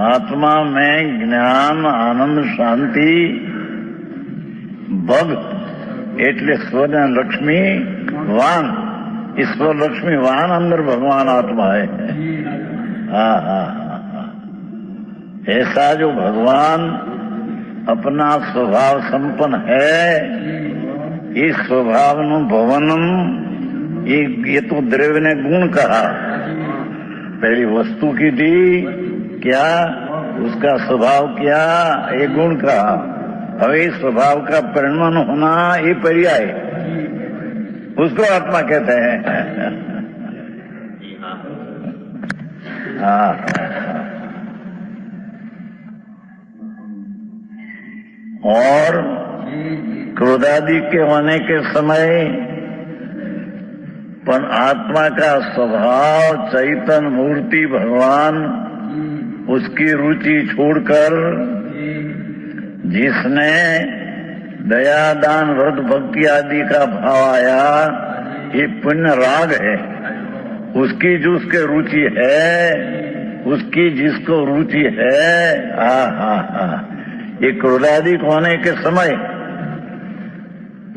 Speaker 7: आत्मा में ज्ञान आनंद शांति भग એટલે સ્વને લક્ષ્મી વાન ઈશ્વર લક્ષ્મી વાન अंदर भगवान आत्मा है। ऐसा जो भगवान अपना स्वभाव संपन्न है इस स्वभाव नु भवनम ये तो द्रव्य ने गुण कहा। पहली वस्तु की दी क्या उसका स्वभाव क्या ये गुण कहा। अवे स्वभाव का परिणमन होना ये पर्याय उसको आत्मा कहते हैं। और क्रोधादि के होने के समय पर आत्मा का स्वभाव चैतन्य मूर्ति भगवान उसकी रुचि छोड़कर जिसने दया दान व्रत भक्ति आदि का भाव आया ये पुण्य राग है। उसकी जो उसके रुचि है उसकी जिसको रुचि है ये क्रोधादिक होने के समय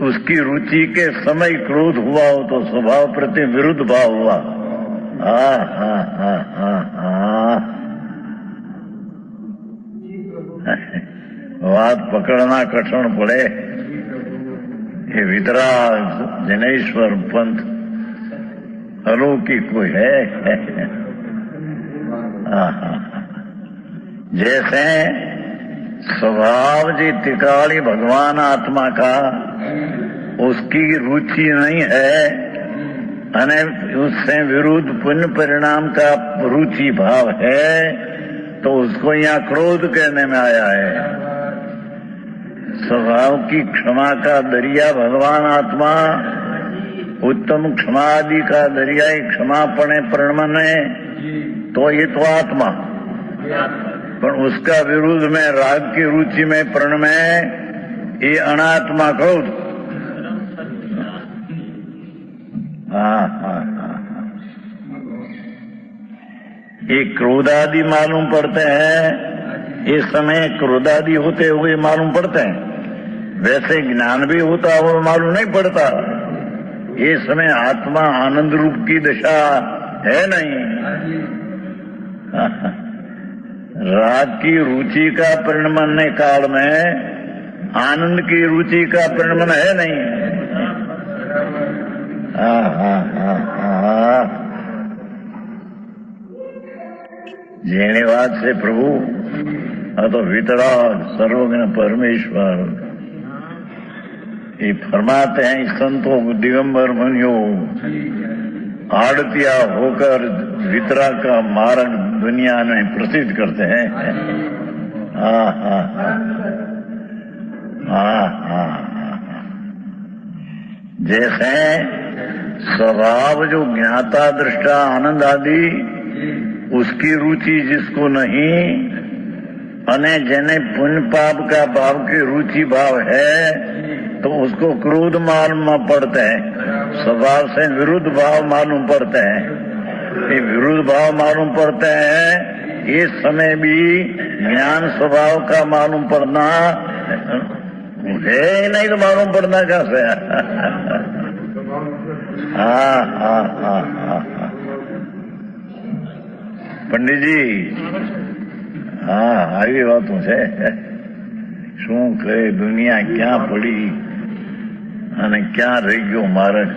Speaker 7: उसकी रुचि के समय क्रोध हुआ हो तो स्वभाव प्रति विरुद्ध भाव हुआ। बात पकड़ना कठिन पड़े। ये वितराग जनेश्वर पंथ अलौकिक कोई है। जैसे स्वभाव जी तिकाली भगवान आत्मा का उसकी रुचि नहीं है अने उससे विरुद्ध पुण्य परिणाम का रुचि भाव है तो उसको यहाँ क्रोध कहने में आया है। स्वभाव की क्षमा का दरिया भगवान आत्मा उत्तम क्षमा आदि का दरिया क्षमापणे प्रणमन है तो ये तो आत्मा पर उसका विरुद्ध में राग की रुचि में प्रण में ये अनात्मा क्रोध। ये क्रोधादि मालूम पड़ते हैं इस समय क्रोधादि होते हुए मालूम पड़ते हैं। वैसे ज्ञान भी होता वो मालूम नहीं पड़ता। ये समय आत्मा आनंद रूप की दशा है नहीं। राग की रुचि का परिणमन काल में आनंद की रुचि का परिणमन है नहीं। જેની વાત છે પ્રભુ, આ તો વિતરાગ सर्वज्ञ परमेश्वर ये फरमाते हैं, संतों को दिगंबर मुनियों आड़तिया होकर वितराग का मार्ग दुनिया में प्रसिद्ध करते हैं। जैसे स्वभाव जो ज्ञाता दृष्टा आनंद आदि उसकी रुचि जिसको नहीं, अने जेने पुण्य पाप का भाव की रुचि भाव है तो उसको क्रोध मालूम पड़ते हैं, स्वभाव से विरुद्ध भाव मालूम पड़ते हैं। ये विरुद्ध भाव मालूम पड़ते हैं, इस समय भी ज्ञान स्वभाव का मालूम पड़ना है नहीं तो मालूम पड़ना कैसे? पंडित जी, આવી વાતો છે। શું કહે દુનિયા ક્યાં પડી અને ક્યાં રહી ગયો માર્ગ?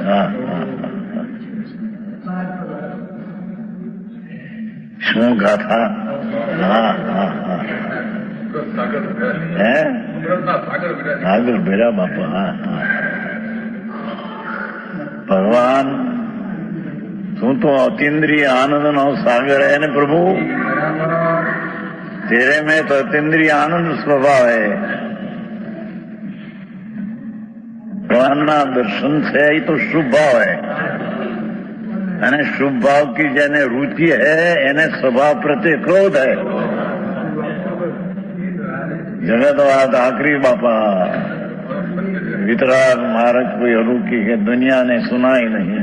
Speaker 7: શું ગાથા? હે સાગર ભેરા બાપા। ભગવાન શું તો અતિન્દ્રિય આનંદ નો સાગર है ने प्रभु, तेरे में तो अतीन्द्रिय आनंद स्वभाव है। भगवानना दर्शन से ही तो शुभ भाव है, અને શુભ ભાવ की જેને रुचि है એને स्वभाव प्रत्ये क्रोध है। जगतवाद आखिरी बापा, वितराग मार्ग कोई अलौकिक है, दुनिया ने सुना ही नहीं।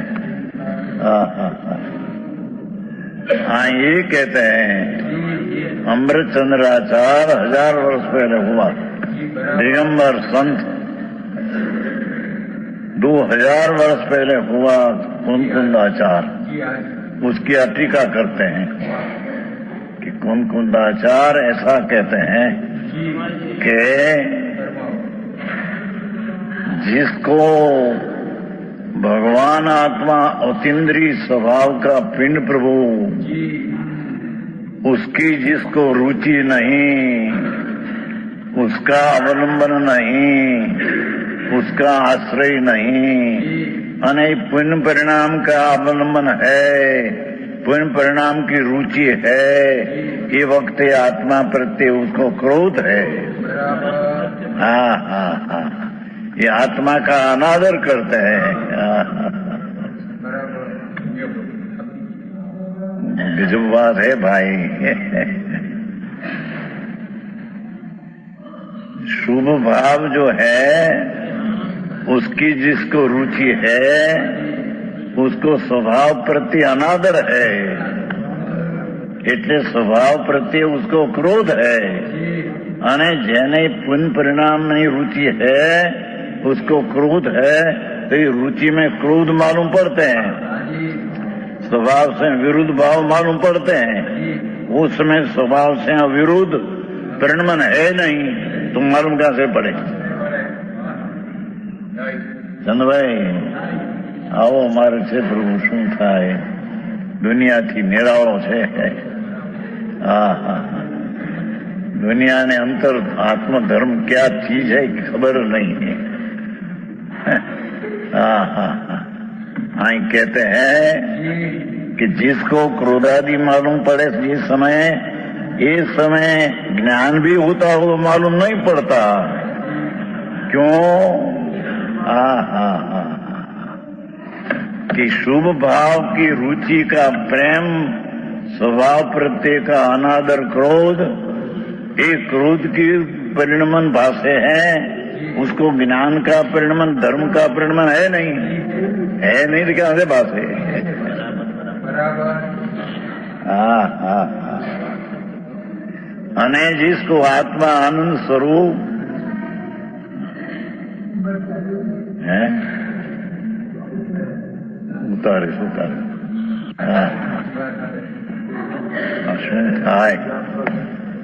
Speaker 7: हाँ, ये कहते हैं अमृत चंद्राचार 1000 वर्ष पहले हुआ, दिगंबर संत 2000 वर्ष पहले हुआ कुंकुंदाचार। उसकी टीका करते हैं कि कुंकुंदाचार ऐसा कहते हैं कि जिसको भगवान आत्मा अतीन्द्रिय स्वभाव का पिंड प्रभु, उसकी जिसको रुचि नहीं, उसका अवलंबन नहीं, उसका आश्रय नहीं, अने पुण्य परिणाम का अवलंबन है, पुण्य परिणाम की रुचि है, ये वक्त आत्मा प्रत्ये उसको क्रोध है। हाँ, ये आत्मा का अनादर करते हैं। गजब बात है भाई। शुभ भाव जो है उसकी जिसको रुचि है उसको स्वभाव प्रति अनादर है, એટલે स्वभाव प्रत्ये उसको क्रोध है। અને જેને पुण्य परिणाम में रुचि है उसको क्रोध है, तो ये रुचि में क्रोध मालूम पड़ते हैं, स्वभाव से विरुद्ध भाव मालूम पड़ते हैं। उस समय स्वभाव से विरुद्ध परिणमन है नहीं तो मालूम कहां से पड़े? चंद भाई आओ मारे से प्रभु शू थाय, दुनिया थी निराळो छे। दुनिया ने अंतर आत्मधर्म क्या चीज है खबर नहीं है। कहते हैं कि जिसको क्रोधादि मालूम पड़े जिस समय, इस समय ज्ञान भी होता हो तो मालूम नहीं पड़ता। क्यों? कि शुभ भाव की रुचि का प्रेम, स्वभाव प्रत्यय का अनादर क्रोध, एक क्रोध की परिणमन भाषे है, उसको ज्ञान का परिणमन, धर्म का परिणमन है नहीं तो क्या से बात है? अने जिसको आत्मा आनंद स्वरूप है, उतारे થાય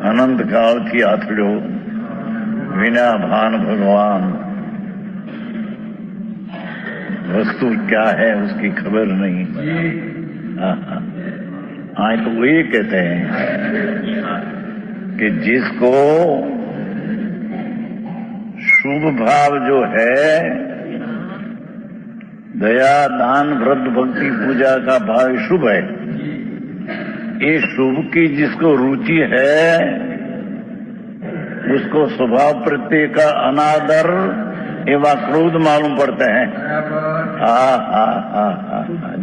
Speaker 7: अनंत काल की आथड़ो विना भान भगवान, वस्तु क्या है उसकी खबर नहीं। हाँ, तो वही कहते हैं कि जिसको शुभ भाव जो है, दया दान व्रत भक्ति पूजा का भाव शुभ है, ये शुभ की जिसको रुचि है उसको स्वभाव प्रत्यय का अनादर एवं क्रोध मालूम पड़ते हैं।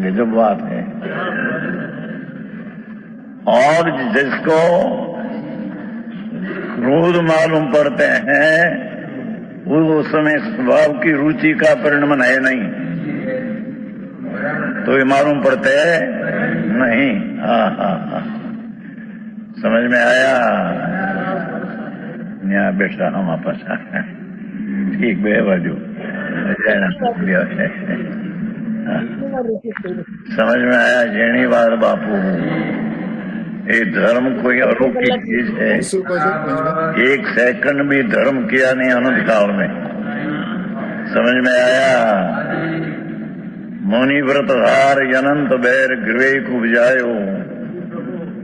Speaker 7: ये जो बात है। और जिसको क्रोध मालूम पड़ते हैं उस समय स्वभाव की रुचि का परिणाम है नहीं, तो ये मालूम पड़ते नहीं। समझ में आया? यहाँ बेटा हम आपस ठीक बे बाजू समझ में आया? जेणी बार बापू, ये धर्म कोई अलौकिक चीज है। एक सेकंड भी धर्म किया नहीं अनंत काल में। समझ में आया? मुनि व्रतधार अनंत बैर गृह उपजायो,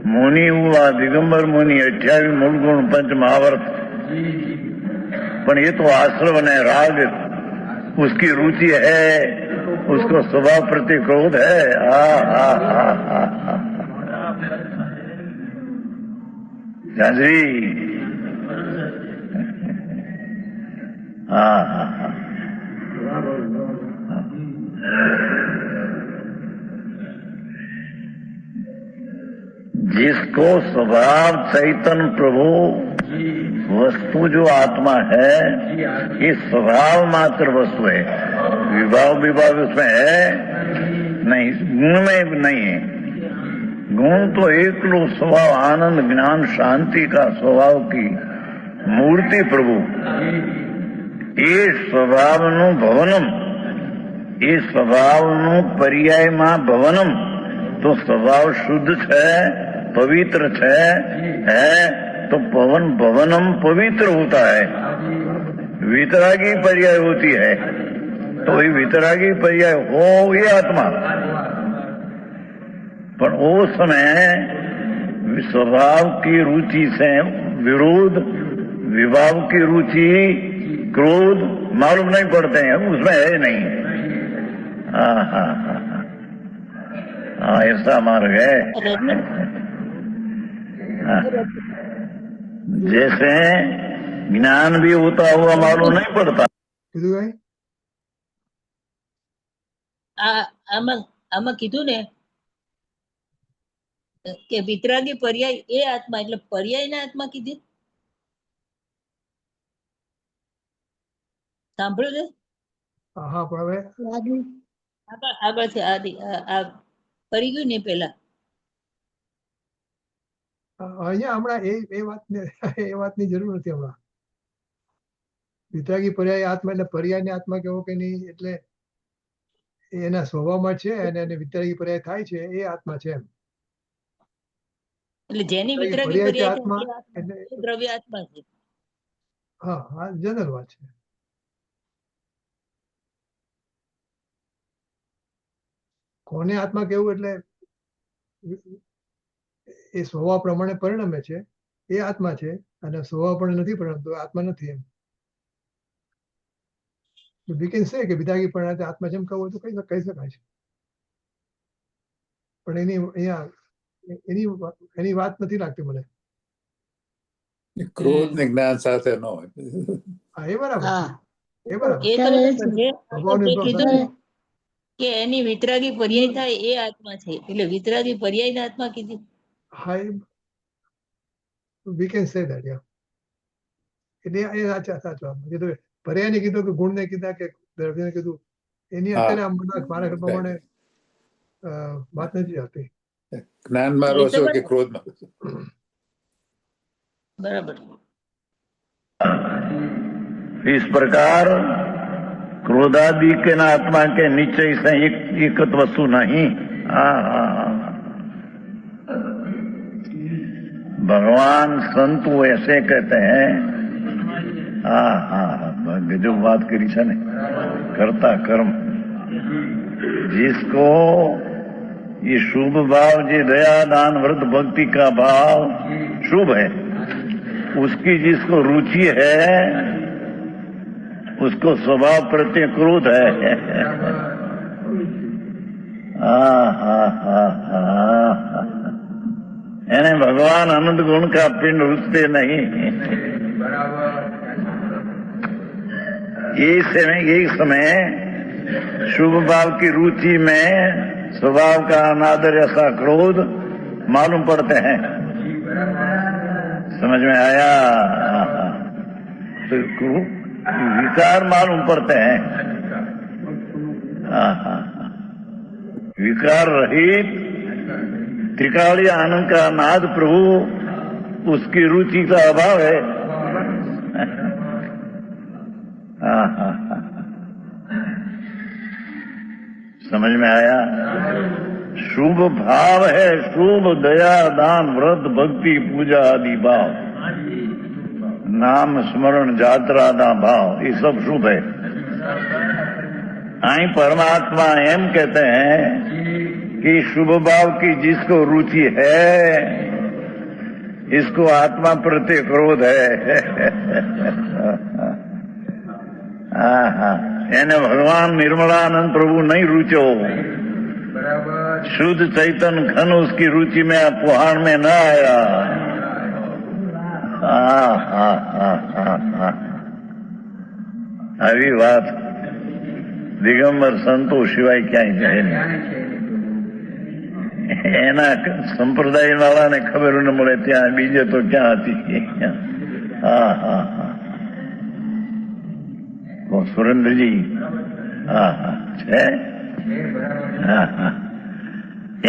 Speaker 7: मुनि हुआ दिगंबर मुनि 28 मूल गुण पंच महावर्त। पर ये तो आश्रव ने राग उसकी रुचि है, उसको स्वभाव प्रति क्रोध है। झांझरी जिसको स्वभाव चैतन्य प्रभु वस्तु जो आत्मा है, ये स्वभाव मात्र वस्तु है, विभाव उसमें है नहीं, गुण में नहीं है। गुण तो एक लो स्वभाव आनंद ज्ञान शांति का स्वभाव की मूर्ति प्रभु। ये स्वभाव नु भवनम, ये स्वभाव नु पर्याय मां भवनम। तो स्वभाव शुद्ध है, पवित्र है तो पवन भवनम पवित्र होता है। वितरागी पर्याय होती है, तो ये वितरागी पर्याय हो ये आत्मा। पर वो समय स्वभाव की रुचि से विरोध, विभाव की रुचि, क्रोध मालूम नहीं पड़ते हैं, उसमें है नहीं। ऐसा मार्ग है। जैसे ज्ञान भी होता हुआ मालूम नहीं पड़ता।
Speaker 1: કીધું ભાઈ?
Speaker 3: આમાં કીધું ને કે વિતરાગી પર્યાય એ આત્મા, એટલે પર્યાયના આત્મા કીધી. સાંભળ્યું છે?
Speaker 1: હા, પણ હવે
Speaker 3: આગળથી ફરી ગયું ને પેલા.
Speaker 1: અહીંયા હમણાં એ વાતની જરૂર નથી હમણાં. વિતરાગી પર્યાય આત્મા એટલે પર્યાયને આત્મા કેવો કે નહીં, એટલે એના સ્વભાવમાં છે અને એને વિતરાગી પર્યાય થાય છે, એ આત્મા છે એમ.
Speaker 3: એટલે જેની વિતરાગી પર્યાય થાય એ આત્મા, એ દ્રવ્ય આત્મા છે.
Speaker 1: હા, જનરલ વાત છે. કોને આત્મા કેવું એટલે એ સ્વભાવ પ્રમાણે પરિણમે છે, એ આત્મા છે. અને સ્વભાવ પણ નથી પરિણમતો, આત્મા નથી એમ. We can say કે વિતરાગી પરિણામે આત્મા જેમ કહું તો કહી શકાય છે. પણ એની વાત નથી લાગતી મને.
Speaker 2: ક્રોધ ને જ્ઞાન સાથે ન હોય.
Speaker 1: હા, એ બરાબર, એ
Speaker 3: એ
Speaker 1: બરાબર.
Speaker 3: તો કીધું કે એની વિતરાગી પર્યાય થાય એ આત્મા છે, એટલે વિતરાગી પર્યાયના આત્મા કીધી.
Speaker 1: હા, we can say that, yeah. એટલે એ સાચું કીધું. પર્યાયને કીધું કે ગુણને કીધા કે દ્રવ્યને કીધું, એની અત્યારે મારા પ્રમાણે વાત નથી આવતી.
Speaker 2: જ્ઞાનમાં રહો છો કે ક્રોધમાં?
Speaker 3: બરાબર.
Speaker 7: इस प्रकार क्रोधादि के न आत्मा के निश्चय से एकत वस्तु नहीं। भगवान संत ऐसे कहते हैं। जो बात करी है ने, कर्ता कर्म, जिसको ये शुभ भाव, ये दया दान व्रत भक्ति का भाव शुभ है। उसकी जिसको रुचि है उसको स्वभाव प्रत्यय क्रोध है। यानी भगवान अनंत गुण का पिंड रुचते नहीं। एक समय शुभ भाव की रुचि में स्वभाव का अनादर ऐसा क्रोध मालूम पड़ते हैं। समझ में आया? तो विकार मालूम पड़ते हैं। विकार रहित त्रिकालीय आनंद का नाद प्रभु, उसकी रुचि का अभाव है। समझ में आया? शुभ भाव है, शुभ दया दान व्रत भक्ति पूजा आदि भाव, नाम स्मरण यात्रा दा भाव, ये सब शुभ है। आई परमात्मा एम कहते हैं कि शुभ भाव की जिसको रुचि है इसको आत्मा प्रति क्रोध है। એને ભગવાન निर्मलानंद प्रभु नहीं रुचो। शुद्ध चैतन्य घन उसकी रुचि में पुहाड़ में न आया। આવી વાત દિગંબર સંતો સિવાય ક્યાંય જાય નહીં। એના સંપ્રદાય વાળાને ખબર ન મળે ત્યાં બીજે તો ક્યાં હતી। सुरेंद्र जी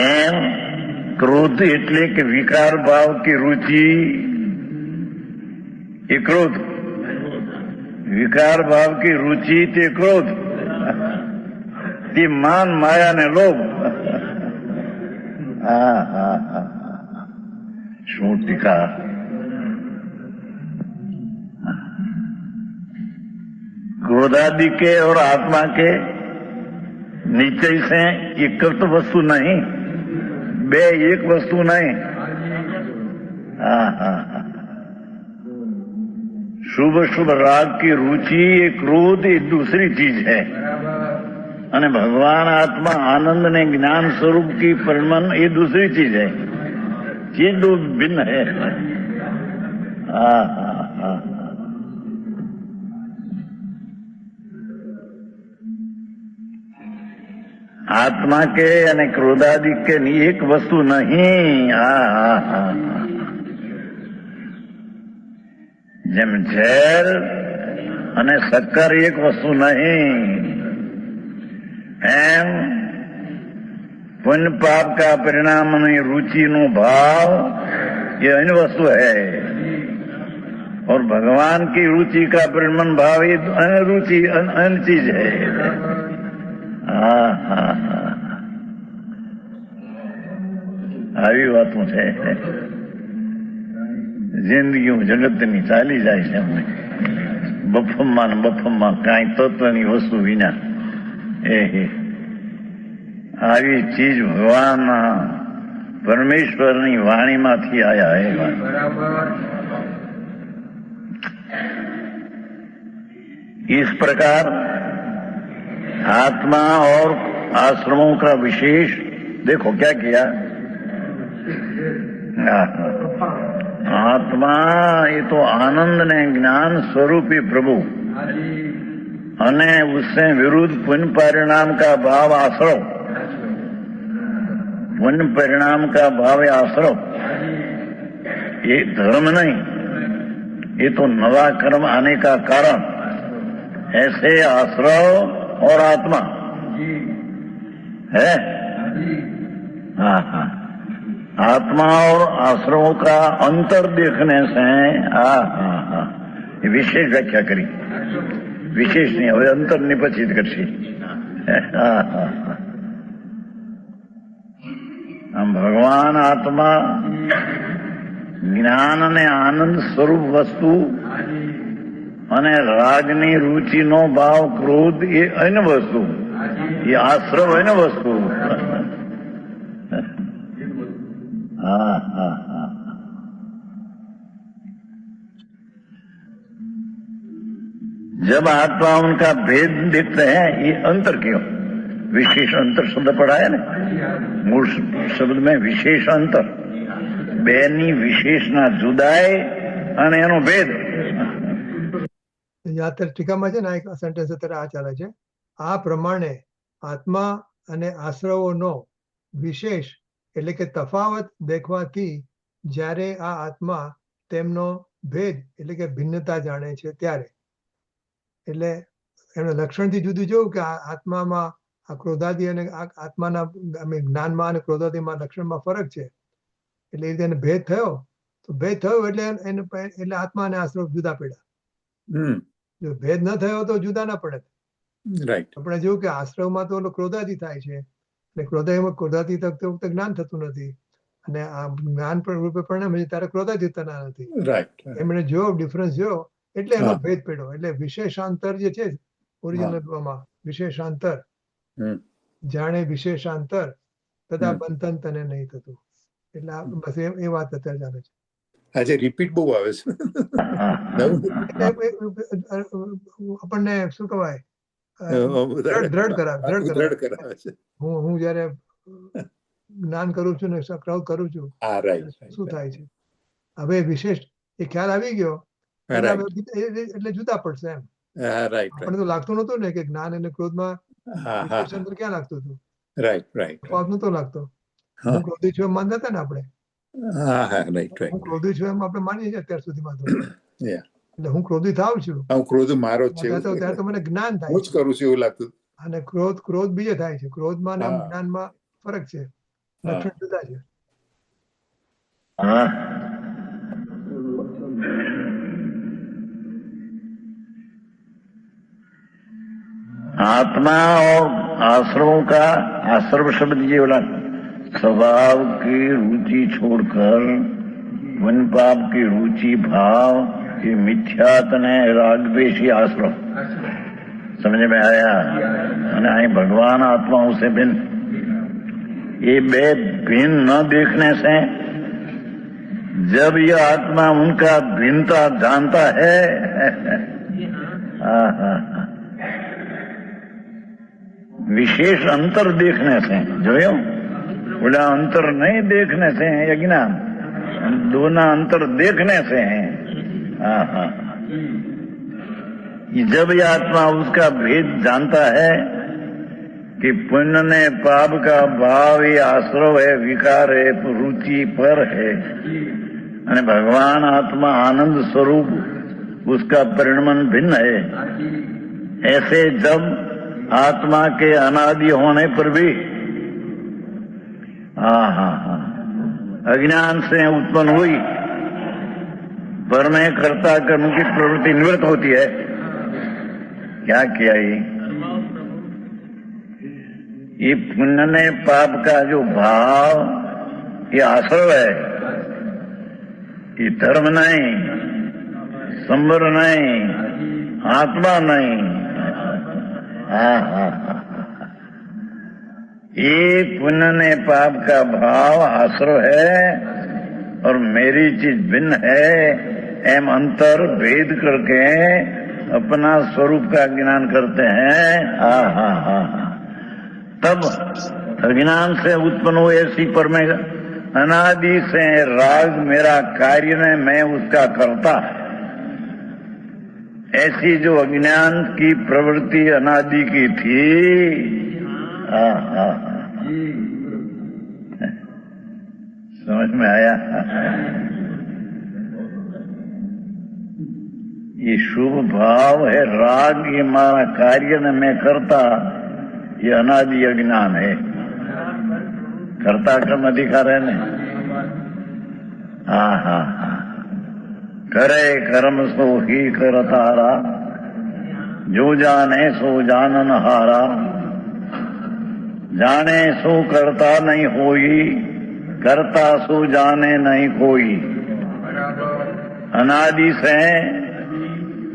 Speaker 7: एम क्रोध એટલે કે વિકાર ભાવ की रुचि એ क्रोध, विकार भाव की रुचि ते क्रोध, ते मान माया ने लोभ। शू टीका क्रोधादि के और आत्मा के निश्चय से एक तो वस्तु नहीं, बे एक वस्तु नहीं। शुभ शुभ राग की रुचि, ये क्रोध, ये दूसरी चीज है। અને भगवान आत्मा आनंद ने ज्ञान स्वरूप की परिमन, ये दूसरी चीज है। चीज दो भिन्न है। आत्मा के અને क्रोधादि के एक वस्तु नहीं। જેમ ઝેર અને શક્કર એક વસ્તુ नहीं, એમ पुण्य पाप का परिणाम અને रुचि नो भाव ये अन्य वस्तु है। और भगवान की रुचि का परिणाम भाव ये अन्य रुचि अन्य चीज है। આવી વાતો છે। જિંદગી જગતની ચાલી જાય છે। અમને બફમમાં કાંઈ તત્વની વસ્તુ વિના આવી ચીજ ભગવાન પરમેશ્વરની વાણીમાંથી આયા है। इस प्रकार आत्मा और आश्रमों का विशेष देखो क्या किया। आत्मा ये तो आनंद ने ज्ञान स्वरूपी प्रभु, अने उससे विरुद्ध पुण्य परिणाम का भाव आश्रव, पुण्य परिणाम का भाव आश्रव, ये धर्म नहीं, ये तो नवा कर्म आने का कारण। ऐसे आश्रव और आत्मा है। आत्मा और आश्रमों का अंतर देखने से विशेष व्याख्या करी, विशेष नहीं હવે अंतर निपचित करशी। हम भगवान आत्मा ज्ञान ने आनंद स्वरूप वस्तु અને રાગની રુચિનો ભાવ ક્રોધ એ અન્ય વસ્તુ, એ આશ્રવ અન્ય વસ્તુ। हाँ हाँ। जब आत्मा उनका भेद देखते हैं, ये अंतर क्यों? विशेष अंतर शब्द पढ़ा है ना, मूल शब्द में विशेष अंतर, બેની વિશેષના જુદાઈ અને એનો ભેદ.
Speaker 1: યાત્રા ટીકામાં છે ને એક સેન્ટેન્સ અત્યારે આ ચાલે છે, આ પ્રમાણે આત્મા અને આશ્રવોનો વિશેષ એટલે કે તફાવત દેખવાથી જ્યારે આ આત્મા તેમનો ભેદ એટલે કે ભિન્નતા જાણે છે ત્યારે, એટલે એમના લક્ષણથી જુદું જોયું કે આ આત્મામાં આ ક્રોધાદી અને આત્માના જ્ઞાનમાં અને ક્રોધાદીમાં લક્ષણમાં ફરક છે, એટલે એ રીતે એને ભેદ થયો, તો ભેદ થયો એટલે એટલે આત્મા અને આશ્રવ જુદા પડ્યા. જો ભેદ ન થયો તો જુદા ના પડે.
Speaker 2: રાઈટ.
Speaker 1: આપણે જોયું કે આશ્રવમાં તો ક્રોધાદી થાય છે, એટલે ક્રોધાદી તક જ્ઞાન થતું નથી, અને આ જ્ઞાન પણ રૂપે પરિણામે છે ત્યારે ક્રોધાદી થતા નથી.
Speaker 2: રાઈટ.
Speaker 1: એમણે જોયો ડિફરન્સ જોયો એટલે એમાં ભેદ પડ્યો. એટલે વિશેષાંતર જે છે ઓરિજિનલમાં વિશેષાંતર જાણે વિશેષાંતર તથા બંધન તને નહીં થતું. એટલે બસ એ વાત અત્યારે ચાલે છે.
Speaker 2: આજે રિપીટ બહુ આવે છે.
Speaker 1: આપણને શું કહેવાય, દ્રઢ કરાવે છે. હું જયારે જ્ઞાન કરું છું ને ક્રાઉડ કરું છું, શું થાય છે હવે વિશેષ એ ખ્યાલ આવી ગયો એટલે જુદા પડશે એમ. આપણને તો લાગતું નતું ને કે જ્ઞાન અને ક્રોધમાં વિશેષાંતર ક્યાં લાગતું હતું.
Speaker 2: રાઈટ.
Speaker 1: નતો લાગતો. હું ક્રોધી છું એમ માનતા હતા ને આપણે. હું ક્રોધી છું એમ આપણે માનીએ છીએ અત્યાર સુધીમાં તો. એટલે હું ક્રોધી થાવ છું,
Speaker 2: હું ક્રોધ મારો જ છે
Speaker 1: ત્યારે તો મને જ્ઞાન થાય,
Speaker 2: હું જ કરું છું એવું લાગતું.
Speaker 1: અને ક્રોધ બીજે થાય છે. ક્રોધમાં અને જ્ઞાનમાં ફરક છે, લક્ષણ જુદા છે.
Speaker 7: आत्मा और आश्रमों का, आश्रम शब्द ये बोला, स्वभाव की रुचि छोड़कर वन पाप की रुचि भाव, ये मिथ्यातने रागद्वेषी आश्रम. समझ में आया? અને અહીં भगवान आत्माओं से भिन्न, ये बे भिन्न न देखने से जब ये आत्मा उनका भिन्नता जानता है, विशेष अंतर देखने से, जो बोला अंतर नहीं देखने से है अज्ञान, दोनों अंतर देखने से है. जब ये आत्मा उसका भेद जानता है कि पुण्य ने पाप का भाव ये आश्रव है, विकार है, रुचि पर है, और भगवान आत्मा आनंद स्वरूप उसका परिणमन भिन्न है. ऐसे जब आत्मा के अनादि होने पर भी अज्ञान से उत्पन्न हुई पर में कर्ता कर्म की प्रवृत्ति निवृत्त होती है. क्या किया ये पुण्य ने पाप का जो भाव, ये आश्रव है, ये धर्म नहीं, संवर नहीं, आत्मा नहीं. ये पुण्य ने पाप का भाव आश्रव है और मेरी चीज भिन्न है, एम अंतर भेद करके अपना स्वरूप का ज्ञान करते हैं. तब अज्ञान से उत्पन्न हुए ऐसी पर में अनादि से राग मेरा कार्य में मैं उसका करता, ऐसी जो अज्ञान की प्रवृत्ति अनादि की थी, समझ में आया? ये शुभ भाव है, राग ये मारा कार्य न मैं करता, ये अनादि अज्ञान है. कर्ता कर्म अधिकार है न. करे कर्म सो ही करतारा, जो जाने सो जानन हारा, जाने सो करता नहीं होई, करता सो जाने नहीं कोई. अनादि से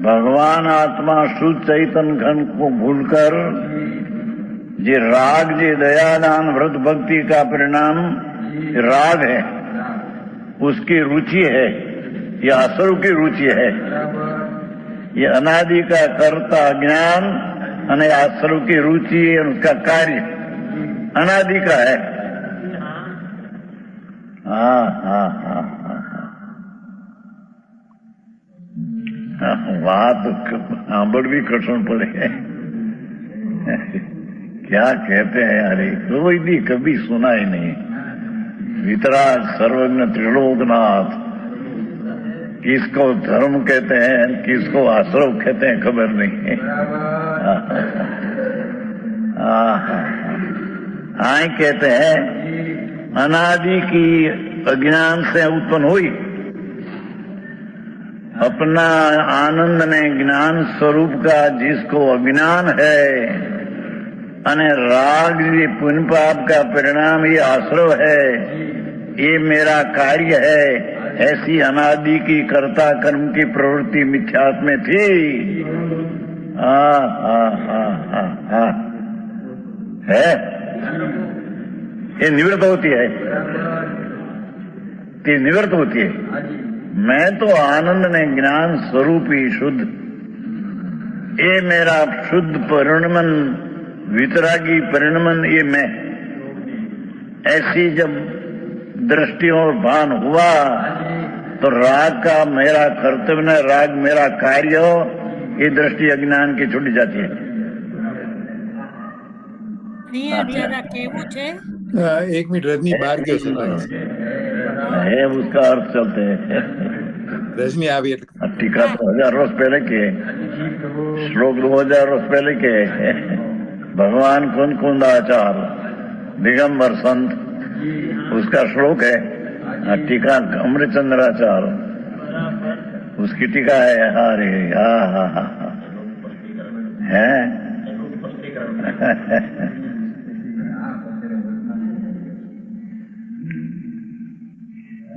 Speaker 7: भगवान आत्मा शुद्ध चैतन्य घन को भूलकर जे राग, जे दया दान व्रत भक्ति का परिणाम राग है, उसकी रुचि है, ये आसुर की रुचि है। ये अनादि का कर्ता ज्ञान अने आसुर की रुचि उसका कार्य अनादि का है। हाँ हाँ हाँ हाँ, बात बड़ी कठिन पड़े। क्या कहते हैं यार, कोई भी कभी सुना ही नहीं। वितराग सर्वज्ञ त्रिलोकनाथ, किसको धर्म कहते हैं किसको आश्रव कहते हैं खबर नहीं। आए कहते हैं अनादि की अज्ञान से उत्पन्न हुई, अपना आनंद ने ज्ञान स्वरूप का जिसको अज्ञान है, अने राग ये पुण्य पाप का परिणाम ये आश्रव है, ये मेरा कार्य है, ऐसी अनादि की कर्ता कर्म की प्रवृत्ति मिथ्यात्व में थी। है ये निवृत्त होती है, ये निवृत्त होती है। मैं तो आनंद ने ज्ञान स्वरूपी शुद्ध, ये मेरा शुद्ध परिणमन वितरागी परिणमन, ये मैं। ऐसी जब दृष्टि और भान हुआ तो राग का मेरा कर्तव्य न, राग मेरा कार्य हो, ये दृष्टि अज्ञान की छूट जाती है।
Speaker 2: एक मिनट, रजनी बाहर गयो
Speaker 7: है उसका अर्थ चलते हैं।
Speaker 2: रजनी आवी
Speaker 7: टीका तो 1000 वर्ष पहले के, श्लोक 2000 वर्ष पहले के। भगवान कुंदाचार्य दिगंबर संत, उसका श्लोक है। टीका अमृतचंद्राचार्य, उसकी टीका है। हरे हा है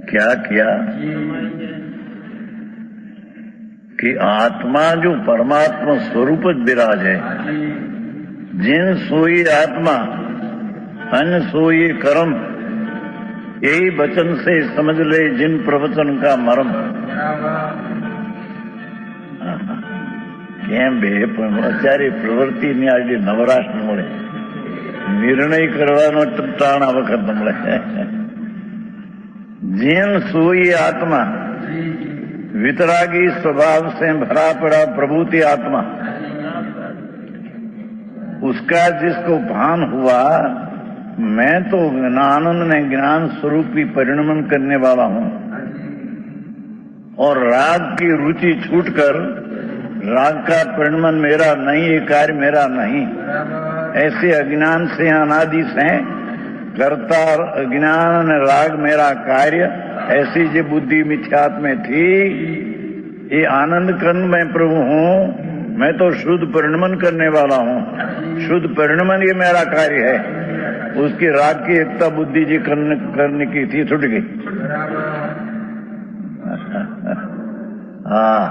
Speaker 7: क्या किया कि आत्मा जो परमात्मा स्वरूप विराज है, जिन सोई आत्मा अन्य सोई कर्म, यही वचन से समझ ले जिन प्रवचन का मर्म। केम बे पण અત્યારે પ્રવૃત્તિની આજે નવરાશ ન મળે, નિર્ણય કરવાનો ટાણા વખત ન મળે। जिन सोई आत्मा वितरागी स्वभाव से भरा पड़ा प्रभूति आत्मा, उसका जिसको भान हुआ मैं तो आनंद ने ज्ञान स्वरूपी परिणमन करने वाला हूं, और राग की रुचि छूटकर राग का परिणमन मेरा नहीं, ये कार्य मेरा नहीं, ऐसे अज्ञान से अनादि से कर्ता अज्ञान राग मेरा कार्य, ऐसी जो बुद्धि मिथ्यात्व में थी, ये आनंद कर्ण मैं प्रभु हूं, मैं तो शुद्ध परिणमन करने वाला हूं। शुद्ध परिणमन ये मेरा कार्य है। उसकी राग की एकता बुद्धि जी करने की थी, छूट गई। हाँ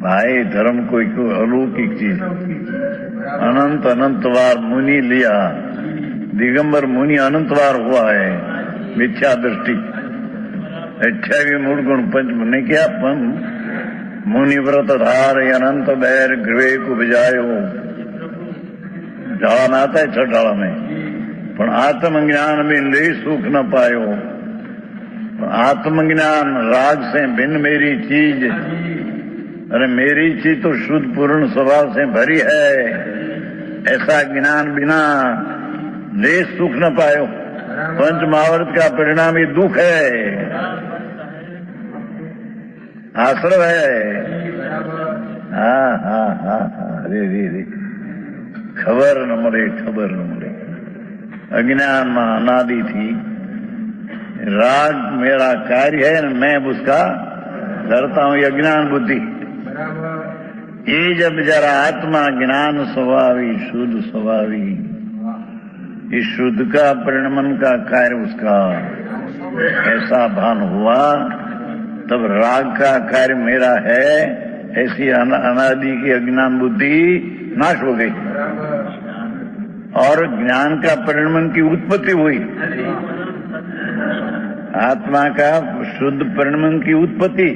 Speaker 7: भाई, धर्म कोई अलौकिक चीज। अनंत अनंत बार मुनि लिया, दिगंबर मुनि अनंत बार हुआ है। मिथ्या दृष्टि 28 मूल गुण पंच ने क्या पन मुनि व्रत धार अनंत बैर गृह को बजायो। ढाला में आता है 6 ढाला में, पर आत्मज्ञान में ले सुख न पायो। आत्मज्ञान राग से भिन्न मेरी चीज, अरे मेरी चीज तो शुद्ध पूर्ण स्वभाव से भरी है, ऐसा ज्ञान बिना ले सुख न पायो। पंच महावर्त का परिणाम ये दुख है, आश्रव है। हाँ रे खबर न મળે, खबर न મળે। अज्ञान में अनादि थी, राग मेरा कार्य है, मैं उसका करता हूं, अज्ञान बुद्धि। ये जब जरा आत्मा ज्ञान स्वभावी शुद्ध स्वभावी, इस शुद्ध का परिणमन का कार्य उसका ऐसा भान हुआ, तब राग का कार्य मेरा है, ऐसी अनादि की अज्ञान बुद्धि नाश हो गई और ज्ञान का परिणमन की उत्पत्ति हुई। आत्मा का शुद्ध परिणमन की उत्पत्ति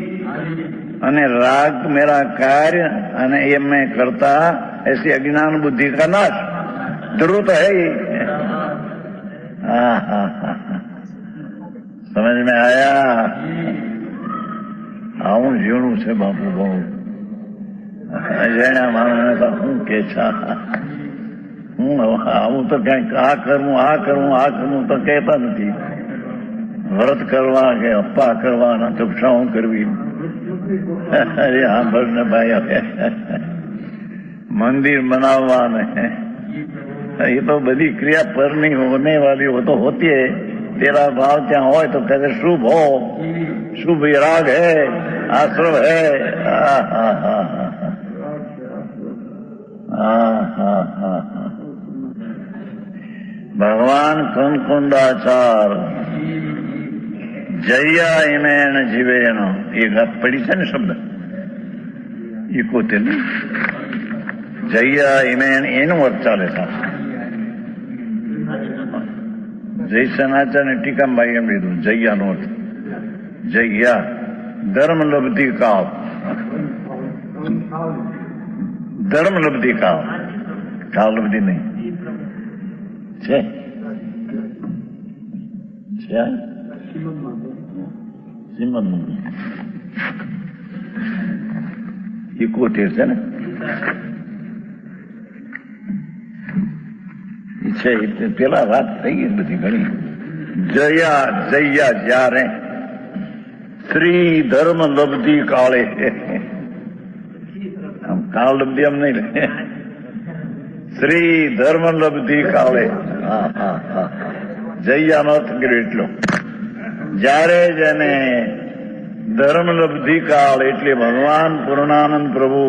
Speaker 7: અને રાગ મેરા કાર્ય અને ये मैं करता ऐसी अज्ञान बुद्धि का नाश जरूर तो है ही। समझ में आया? આવું જીવણું છે બાપુ બહુ અજાણ્યા માણસને તો શું કે છે હું આવું તો ક્યાંક આ કરવું તો કહેતા નથી। વ્રત કરવા કે અપ્પા કરવાના તપસાઓ કરવી अरे हाँ भरने भाई मंदिर बनवा ये तो बड़ी क्रिया पर नहीं होने वाली, वो तो होती है। तेरा भाव क्या हो तो कहते शुभ हो, शुभ राग है, आश्रम है। भगवान कंकुंडाचार जया इमेन जीवेन ये बात पड़ी है ना शब्द ये कोते नहीं जया इमेन एनो अर्थ चाले था जय सनाचा ने टीका भाई एम लीधु जया नो अर्थ जया धर्म लब्धि काव धर्म लब्धि काव काव लब्धि नहीं छे श्रीमद इकोतेर છે ને છે પેલા વાત થઈ ગઈ બધી ઘણી જયા જયા જ્યારે શ્રી ધર્મ લબ્ધિ કાળે આમ કાળ લબ્ધિ આમ નહીં શ્રી ધર્મ લબ્ધિ કાળે જયાનો અર્થ કર્યો એટલો જ્યારે જેને ધર્મ લબ્ધિ કાળ એટલે ભગવાન પૂર્ણાનંદ પ્રભુ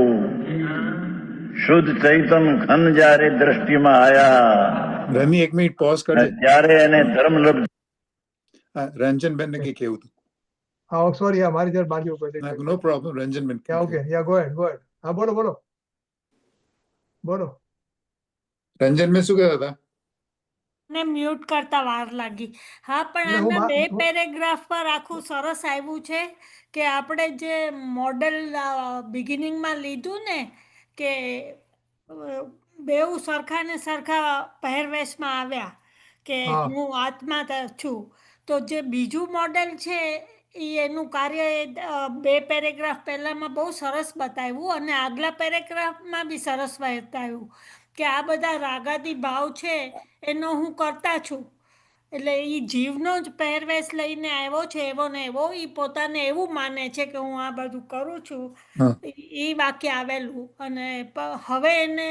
Speaker 7: શુદ્ધ ચૈતન ખન જયારે દ્રષ્ટિમાં આયા
Speaker 2: રમી 1 મિનિટ પોઝ કરજે
Speaker 7: ત્યારે એને ધર્મ લબ્ધિ
Speaker 2: રંજનબેન ને કેવું હતું
Speaker 1: હા સોરી યાર મારી જરા બાજુ ઉપર
Speaker 2: નો પ્રોબ્લેમ રંજનબેન
Speaker 1: યા ઓકે યા ગો હેડ હા બોલો
Speaker 2: રંજનબેન શું કહેતા હતા
Speaker 8: ને મ્યુટ કરતા વાર લાગી હા પણ આના બે પેરેગ્રાફ પર આખું સરસ આવ્યું છે કે આપણે જે મોડેલ બિગિનિંગમાં લીધું ને કે બેઉ સરખા ને સરખા પહેરવેશમાં આવ્યા કે હું આત્મા છું તો જે બીજું મોડેલ છે એનું કાર્ય બે પેરેગ્રાફ પહેલામાં બહુ સરસ બતાવ્યું અને આગલા પેરેગ્રાફમાં બી સરસ બતાવ્યું કે આ બધા રાગાદી ભાવ છે એનો હું કરતા છું એટલે એ જીવનો જ પહેરવેશ લઈને આવ્યો છે એવો ને એવો એ પોતાને એવું માને છે કે હું આ બધું કરું છું એ વાક્ય આવેલું અને હવે એને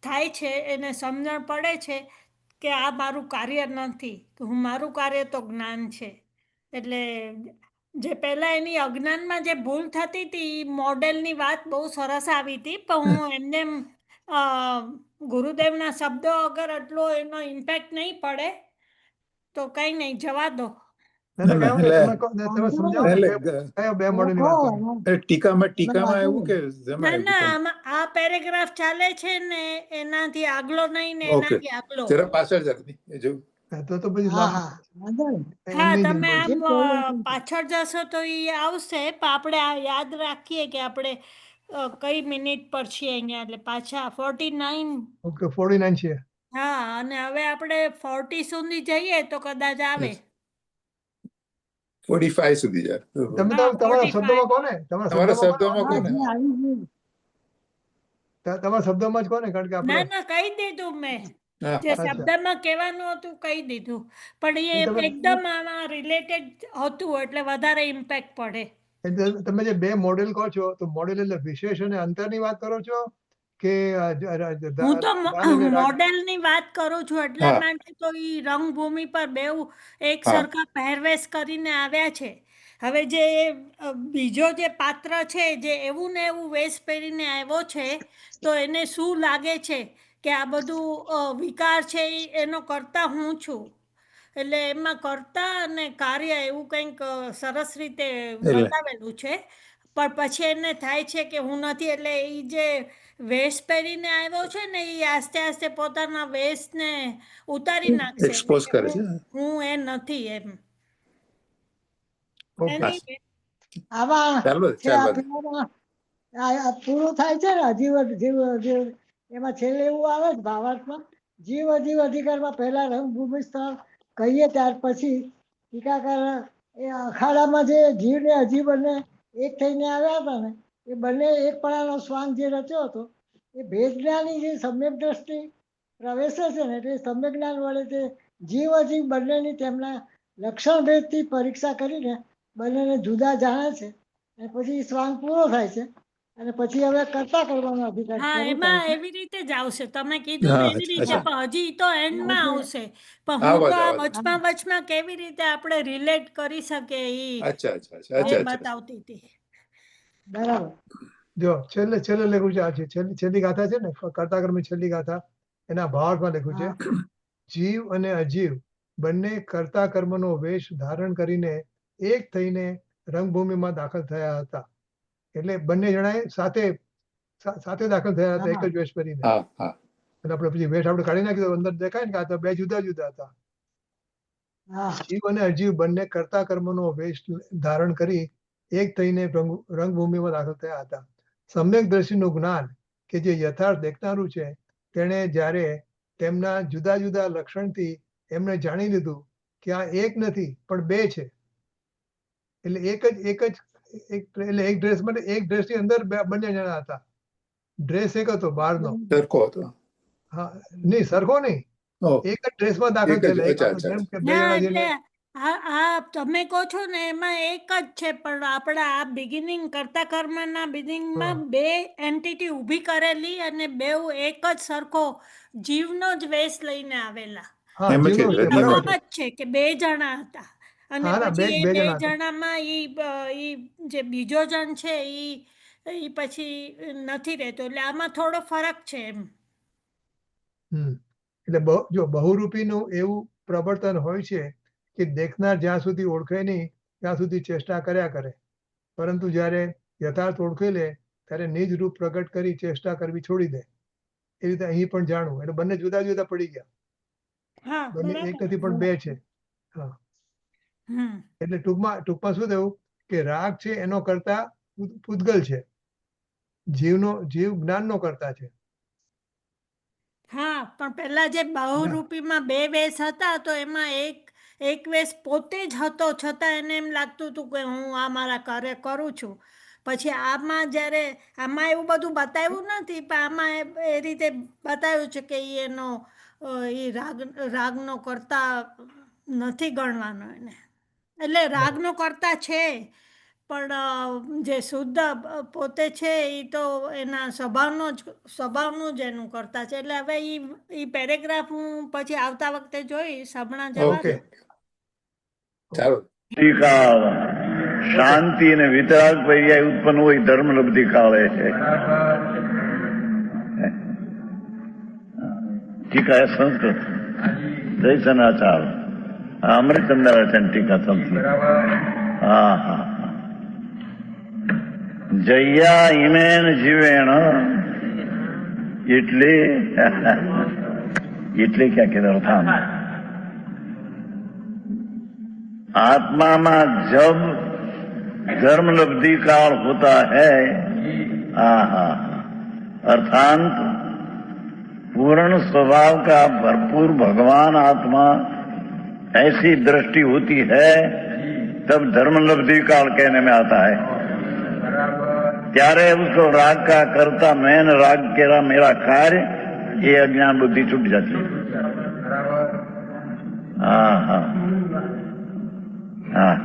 Speaker 8: થાય છે એને સમજણ પડે છે કે આ મારું કાર્ય નથી મારું કાર્ય તો જ્ઞાન છે એટલે જે પહેલા એની અજ્ઞાનમાં જે ભૂલ થતી હતી એ મોડેલની વાત બહુ સરસ આવી હતી પણ હું એમને ગુરુદેવના શબ્દો અગર એટલો એનો ઇમ્પેક્ટ નહીં પડે તો કઈ નહીં જવા દો
Speaker 2: ટીકામાં એવું કે
Speaker 8: ના આ પેરેગ્રાફ ચાલે છે ને એનાથી આગલો નહીં ને એનાથી આગલો
Speaker 2: જરા પાછળ જરા
Speaker 8: હા તમે આમ પાછળ જશો તો એ આવશે પણ આપણે આ યાદ રાખીએ કે આપણે કઈ મિનિટ પર છીએ અહીંયા એટલે પાછા 49
Speaker 1: ઓકે 49 છે
Speaker 8: હા અને હવે આપણે 40 સુધી જઈએ તો કદાચ આવે
Speaker 2: 45 સુધી જાય
Speaker 1: તમે તમારા શબ્દોમાં કોને
Speaker 2: તમારા શબ્દોમાં કોને
Speaker 1: તમારા શબ્દોમાં જ કોને કારણ કે આપણે
Speaker 8: ના કહી દીધું મેં જે શબ્દમાં કહેવાનું હતું કહી દીધું પણ એ એકદમ આમાં રિલેટેડ હતું એટલે વધારે ઇમ્પેક્ટ પડે
Speaker 1: તમે જે બે મોડેલ કહો છો તો મોડેલ એટલે વિશેષ અને અંતરની વાત કરો છો કે
Speaker 8: હું તો મોડેલની વાત કરું છું એટલા માટે તો ઈ રંગભૂમિ પર બેઉ એક સરખા પહેરવેશ કરીને આવ્યા છે હવે જે બીજો જે પાત્ર છે જે એવું ને એવું વેશ પહેરીને આવ્યો છે તો એને શું લાગે છે કે આ બધું વિકાર છે એનો કરતા હું છું એટલે એમાં કર્તા અને કાર્ય એવું કંઈક સરસ રીતે બતાવેલું છે પણ પછી એને થાય છે કે હું નથી એટલે એ જે વેશ પહેરીને આવ્યો છે ને એ આસ્તે આસ્તે પોતાના વેશને ઉતારી નાખશે
Speaker 2: એક્સપોઝ કરે છે
Speaker 8: હું એ નથી એમ
Speaker 1: ઓકે
Speaker 8: Anyway,
Speaker 4: આમાં
Speaker 2: ચાલો
Speaker 4: છે આ
Speaker 2: ચાલો
Speaker 4: પેલામાં આ પૂરું થાય છે ને જીવ એમાં છેલ્લે એવું આવે છે ભાવાર્થમાં જીવ અધિકારમાં પહેલા રંગભૂમિ સ્થળ કહીએ ત્યાર પછી ટીકાકાર એ અખાડામાં જે જીવ ને અજીવને એક થઈને આવ્યા હતા ને એ બંને એકપણાનો સ્વાંગ જે રચ્યો હતો એ ભેદ જ્ઞાની જે સમ્યક દ્રષ્ટિ પ્રવેશે છે ને એટલે સમ્યક જ્ઞાન વડે તે જીવ અજીવ બંનેની તેમના લક્ષણ ભેદથી પરીક્ષા કરીને બંનેને જુદા જાણે છે અને પછી સ્વાંગ પૂરો થાય છે અને પછી હવે કરતા કરવાનો અધિકાર
Speaker 8: હા,
Speaker 4: શરૂ
Speaker 8: એમાં
Speaker 4: થાય છે.
Speaker 8: એવી રીતે જ આવશે. તમે કીધું ને
Speaker 2: હા,
Speaker 8: એવી રીતે,
Speaker 2: અચ્છા.
Speaker 8: પણ હજી તો એન્ડમાં આવશે. પણ
Speaker 2: આવો
Speaker 8: હું
Speaker 2: જ,
Speaker 8: તો આ
Speaker 2: આવો જ.
Speaker 8: વચમાં કેવી રીતે આપણે રિલેટ કરી શકીએ
Speaker 2: અચ્છા અચ્છા અચ્છા
Speaker 8: એ
Speaker 2: અચ્છા અચ્છા
Speaker 8: બતાવતી હતી.
Speaker 4: બરાબર.
Speaker 1: જો છેલ્લે લખ્યું છે આ છે છેલ્લી ગાથા છે ને કર્તા કર્મની છેલ્લી ગાથા એના ભાવાર્થમાં લખ્યું છે
Speaker 4: હા.
Speaker 1: જીવ અને અજીવ બંને કર્તા કર્મનો વેશ ધારણ કરીને એક થઈને રંગભૂમિમાં દાખલ થયા હતા. એટલે બંને જણાએ સાથે દાખલ થયા હતા એક જ વેશ કરીને.
Speaker 2: હા હા
Speaker 1: અને આપણે પછી વેશ આપણે કાઢી નાખ્યો અંદર દેખાય ને કે આ તો બે જુદા જુદા હતા.
Speaker 4: હા
Speaker 1: જીવ અને અજીવ બંને કર્તા કર્મનો વેશ ધારણ કરી એક થઈને રંગભૂમિમાં દાખલ થયા હતા. સમ્યક દ્રષ્ટિનું જ્ઞાન કે જે યથાર્થ દેખનારું છે તેણે જ્યારે તેમના જુદા જુદા લક્ષણથી એમને જાણી લીધું કે આ એક નથી પણ બે છે. એટલે એક ડ્રેસ માટે એક ડ્રેસની અંદર બંને જણા હતા. ડ્રેસ એક હતો બહારનો.
Speaker 2: સરખો હતો.
Speaker 1: હા નહીં સરખો નહીં.
Speaker 2: ઓહ,
Speaker 1: એક જ ડ્રેસમાં દાખલ
Speaker 2: એક જ,
Speaker 1: થયેલા.
Speaker 2: અચ્છા, અચ્છા,
Speaker 1: જેમ કે બે
Speaker 8: ના,
Speaker 1: જણા
Speaker 8: એટલે
Speaker 1: જઈને
Speaker 8: આ તમે કહો છો ને એમાં એક જ છે, પણ આપણા આ બિગિનિંગ કરતા કર્મના બિગિનિંગમાં બે એન્ટિટી ઊભી કરેલી અને બેઉ એક જ સરખો જીવનો જ વેશ લઈને આવેલા.
Speaker 1: હા
Speaker 2: એમ જ
Speaker 1: જીવનો
Speaker 2: કીધું,
Speaker 1: છે, બરાબર છે.
Speaker 8: તફાવત છે કે બે જણા હતા અને
Speaker 1: હા, ના,
Speaker 8: પછી એ
Speaker 1: બે
Speaker 8: બે
Speaker 1: જણા હતા.
Speaker 8: જણામાં ઈ જે બીજો જણ છે ઈ પછી નથી રહેતો, એટલે આમાં થોડો ફરક છે એમ.
Speaker 1: એટલે જો બહુરૂપીનું એવું પ્રવર્તન હોય છે કે દેખનાર જ્યાં સુધી ઓળખે નહીં ત્યાં સુધી ચેષ્ટા કર્યા કરે, પરંતુ જ્યારે યથાર્થ ઓળખી લે ત્યારે નિજ રૂપ પ્રગટ કરી ચેષ્ટા કરવી છોડી દે. એ રીતે અહીં પણ જાણવું. એટલે બંને જુદા જુદા પડી ગયા.
Speaker 8: હા,
Speaker 1: બંને એક
Speaker 8: બરાબર.
Speaker 1: નથી પણ બે છે. હા
Speaker 8: હમ.
Speaker 1: એટલે ટૂંકમાં શું થયું કે રાગ છે એનો કરતા પૂતગલ છે. જીવ જ્ઞાનનો કરતા છે.
Speaker 8: હા, પણ પહેલા જે બહુરૂપીમાં બે વેશ હતા તો એમાં એક વેશ પોતે જ હતો, છતાં એને એમ લાગતું હતું કે હું આ મારા કાર્ય કરું છું. પછી આમાં એવું બધું બતાવ્યું નથી, પણ આમાં એ રીતે બતાવ્યું છે કે એનો રાગનો કરતા નથી ગણવાનો એને. એટલે રાગનો કરતા છે, પણ જે શુદ્ધ પોતે છે એ તો એના સ્વભાવનું જ એનું કરતા છે. એટલે હવે એ પેરેગ્રાફ હું પછી આવતા વખતે જોઈશ, હમણાં જવા
Speaker 1: ઓકે.
Speaker 8: દો.
Speaker 2: ચાલો
Speaker 7: કાળ શાંતિ અને વિતરાગ પર્યાય ઉત્પન્ન હોય ધર્મલબ્ધિ કાળે છે. ટીકા સંસ્કૃત જય સનાચાર અમૃતચંદ્ર ટીકા ચાલતી. હા હા જયા ઇમેન જીવેણ એટલે क्या किधर था आत्मा में जब धर्मलब्धि काल होता है अर्थात पूर्ण स्वभाव का भरपूर भगवान आत्मा ऐसी दृष्टि होती है तब धर्मलब्धि काल कहने में आता है. त्यारे उसको राग का करता मैंने राग केरा मेरा कार्य ये अज्ञान बुद्धि छूट जाती है. हाँ हाँ हाँ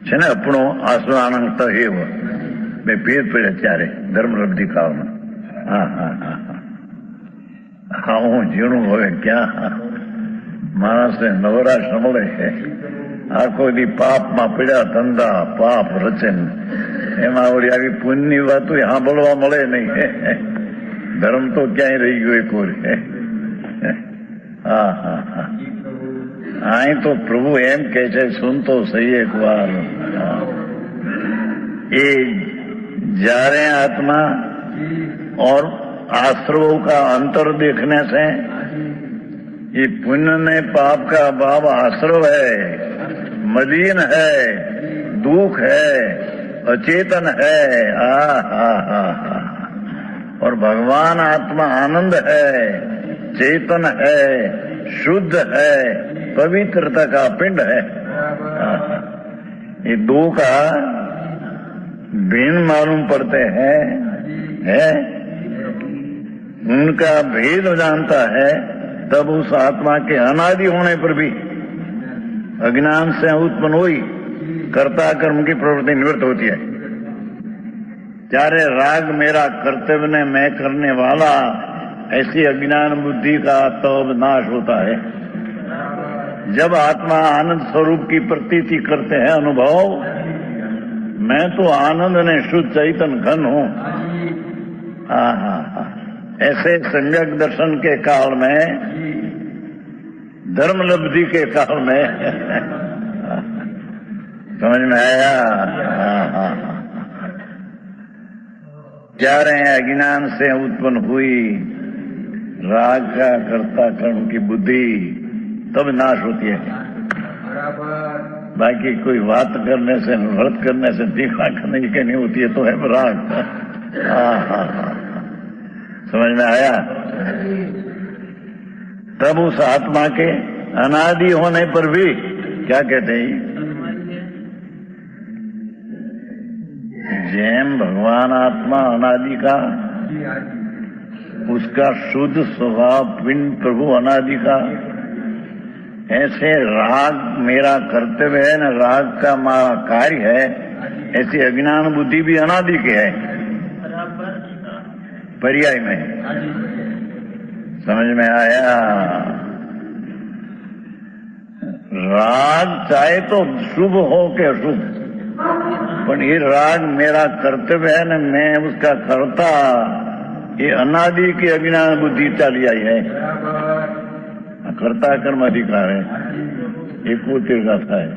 Speaker 7: છે ને આપણો આસુરાનંદ સહેવ બે ભેદ પડ્યા ત્યારે ધર્મલબ્ધિ કાળમાં. હા હા હા હા હું ઝીણું હવે ક્યાં માણસને નવરાશ ન મળે છે. આખો દી પાપમાં પડ્યા ધંધા પાપ રચન એમાં વળી આવી પુણ્યની વાતો સાંભળવા મળે નહીં. ધર્મ તો ક્યાંય રહી ગયો એક વાર. હા હા હા અહીં તો પ્રભુ એમ કે છે સુનતો સહી એક વાર. ये जारे आत्मा और आश्रवों का अंतर देखने से ये पुण्य ने पाप का भाव आश्रव है, मलिन है, दुख है, अचेतन है। और भगवान आत्मा आनंद है, चेतन है, शुद्ध है, पवित्रता का पिंड है। ये दो का भिन्न मालूम पड़ते हैं, उनका भेद जानता है, तब उस आत्मा के अनादि होने पर भी अज्ञान से उत्पन्न हुई कर्ता कर्म की प्रवृत्ति निवृत्त होती है। चारे राग मेरा कर्तव्य ने मैं करने वाला, ऐसी अज्ञान बुद्धि का तब नाश होता है। जब आत्मा आनंद स्वरूप की प्रतीति करते हैं, अनुभव, मैं तो आनंद ने शुद्ध चैतन घन हूं। ऐसे सम्यक दर्शन के काल में, धर्म लब्धि के काल में समझ में आया? जा रहे हैं अज्ञान से उत्पन्न हुई राग का कर्ता कर्म की बुद्धि, तब नाश होती है। बाकी कोई बात करने से, व्रत करने से, तीखा करने की नहीं होती है, तो है राग। समझ में आया? तब उस आत्मा के अनादि होने पर भी क्या कहते हैं, जैन भगवान आत्मा अनादि का, उसका शुद्ध स्वभाव पिंड प्रभु अनादि का, ऐसे राग मेरा कर्तव्य है न, राग का हमारा कार्य है, ऐसी अज्ञान बुद्धि भी अनादि के है, पर्याय में। समझ में आया? राग चाहे तो शुभ हो के अशुभ, पर ये राग मेरा कर्तव्य है न, मैं उसका कर्ता, ये अनादि की अज्ञान बुद्धि चली आई है। कर्ता कर्म अधिकार है, ये कोतिर गाथा है।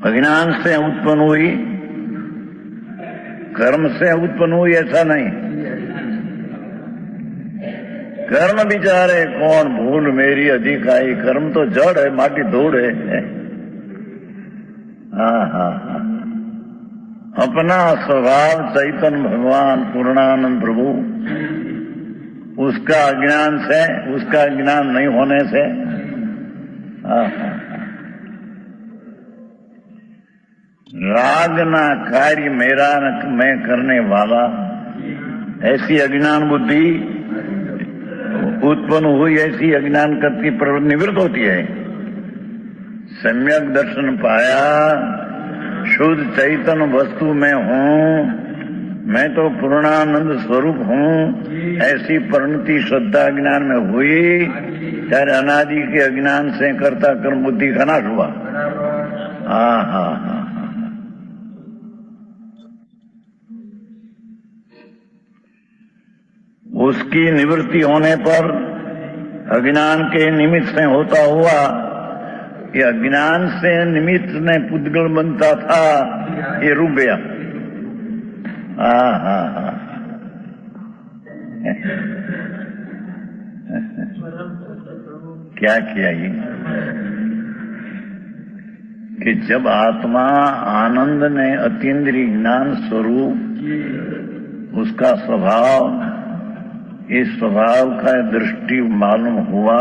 Speaker 7: अज्ञान से उत्पन्न हुई, कर्म से उत्पन्न हुई, ऐसा नहीं। कर्म बिचारे कौन भूल मेरी अधिक आई, कर्म तो जड़ है, माटी धूड़ है। अपना स्वभाव चैतन भगवान पूर्णानंद प्रभु, उसका अज्ञान से, उसका ज्ञान नहीं होने से राग ना कार्य मेरा न मैं करने वाला, ऐसी अज्ञान बुद्धि उत्पन्न हुई, ऐसी अज्ञान करती प्रवृत्ति निवृत्त होती है। सम्यक दर्शन पाया, शुद्ध चैतन्य वस्तु में हूँ, मैं तो पूर्णानंद स्वरूप हूँ, ऐसी परिणति श्रद्धा ज्ञान में हुई, चाहे अनादि के अज्ञान से कर्ता कर्म बुद्धि का नाश हुआ। उसकी निवृत्ति होने पर अज्ञान के निमित्त से होता हुआ, ये अज्ञान से निमित्त ने पुद्गल बनता था, ये रुक गया। क्या किया ये कि जब आत्मा आनंद ने अतीन्द्रिय ज्ञान स्वरूप, उसका स्वभाव, इस स्वभाव का दृष्टि मालूम हुआ,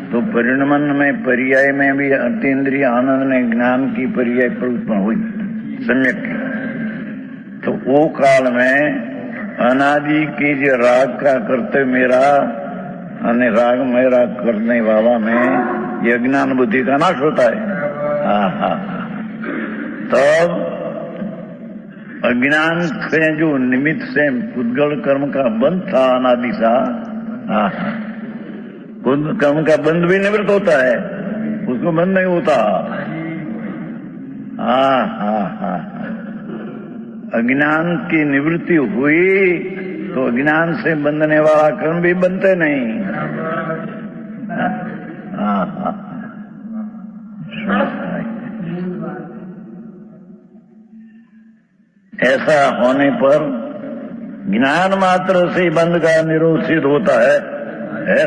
Speaker 7: तो परिणमन में पर्याय में भी अतीन्द्रिय आनंद ने ज्ञान की पर्याय पर उत्पन्न हुई सम्यक। तो वो काल में अनादि की जो राग का कर्तव्य मेरा, अन्य राग मेरा करने वाला में, ये अज्ञान बुद्धि का नाश होता है। तब अज्ञान से जो निमित्त से पुद्गल कर्म का बंध था अनादि सा, कर्म का बंध भी निवृत्त होता है, उसको बंद नहीं होता। अज्ञान की निवृत्ति हुई तो अज्ञान से बंधने वाला कर्म भी बनते नहीं। ऐसा होने पर ज्ञान मात्र से बंध का निरोध सिद्ध होता है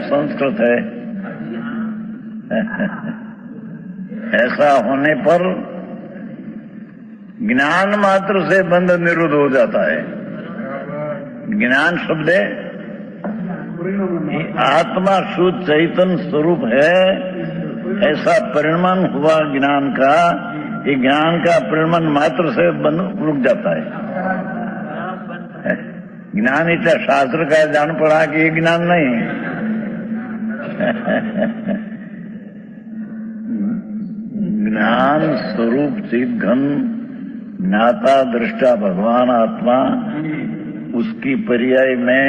Speaker 7: संस्कृत है। ऐसा होने पर ज्ञान मात्र से बंध निरोध हो जाता है। ज्ञान शब्द है आत्मा शुद्ध चैतन्य स्वरूप है, ऐसा परिणमन हुआ ज्ञान का। ये ज्ञान का परिणमन मात्र से बंध रुक जाता है। ज्ञान इतना शास्त्र का जान पड़ा कि ये ज्ञान नहीं। ज्ञान स्वरूप चिद घन ज्ञाता दृष्टा भगवान आत्मा, उसकी पर्याय में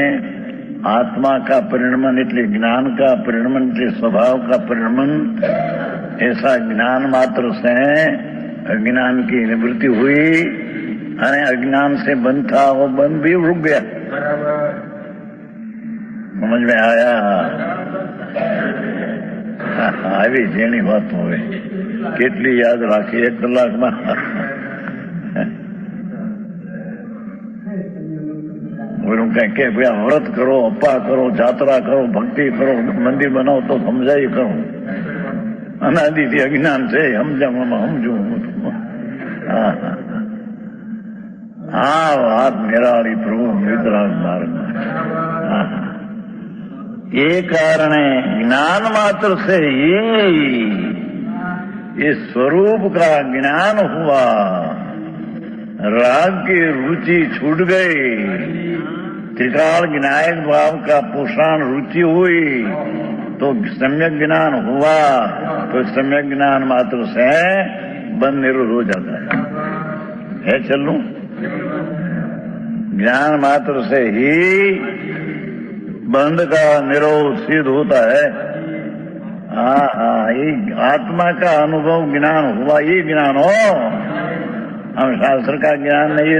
Speaker 7: आत्मा का परिणमन એટલે ज्ञान का परिणमन એટલે स्वभाव का परिणमन। ऐसा ज्ञान मात्र से अज्ञान की निवृत्ति हुई और अज्ञान से बंध था वो बंध भी रुक गया। समझ में आया? આવી જેની વાત હોય કેટલી યાદ રાખી 1 કલાકમાં। કે ભાઈ વ્રત કરો, અપ્પા કરો, જાત્રા કરો, ભક્તિ કરો, મંદિર બનાવો તો સમજાય કરો। અનાદિથી અજ્ઞાન છે, સમજાવવામાં સમજુ। આ વાત નિરાળી પ્રભુ વિતરાગ માર્ગમાં। ये कारण है ज्ञान मात्र से ये स्वरूप का ज्ञान हुआ, राग की रुचि छूट गई, त्रिकाल विनायक भाव का पोषण रुचि हुई तो सम्यक ज्ञान हुआ। तो सम्यक ज्ञान मात्र से बंध निरोध हो जाता है। चलू ज्ञान मात्र से ही बंध का निरोध सिद्ध होता है। हाँ, ये आत्मा का अनुभव ज्ञान हुआ, ये ज्ञान हो। हम शास्त्र का ज्ञान नहीं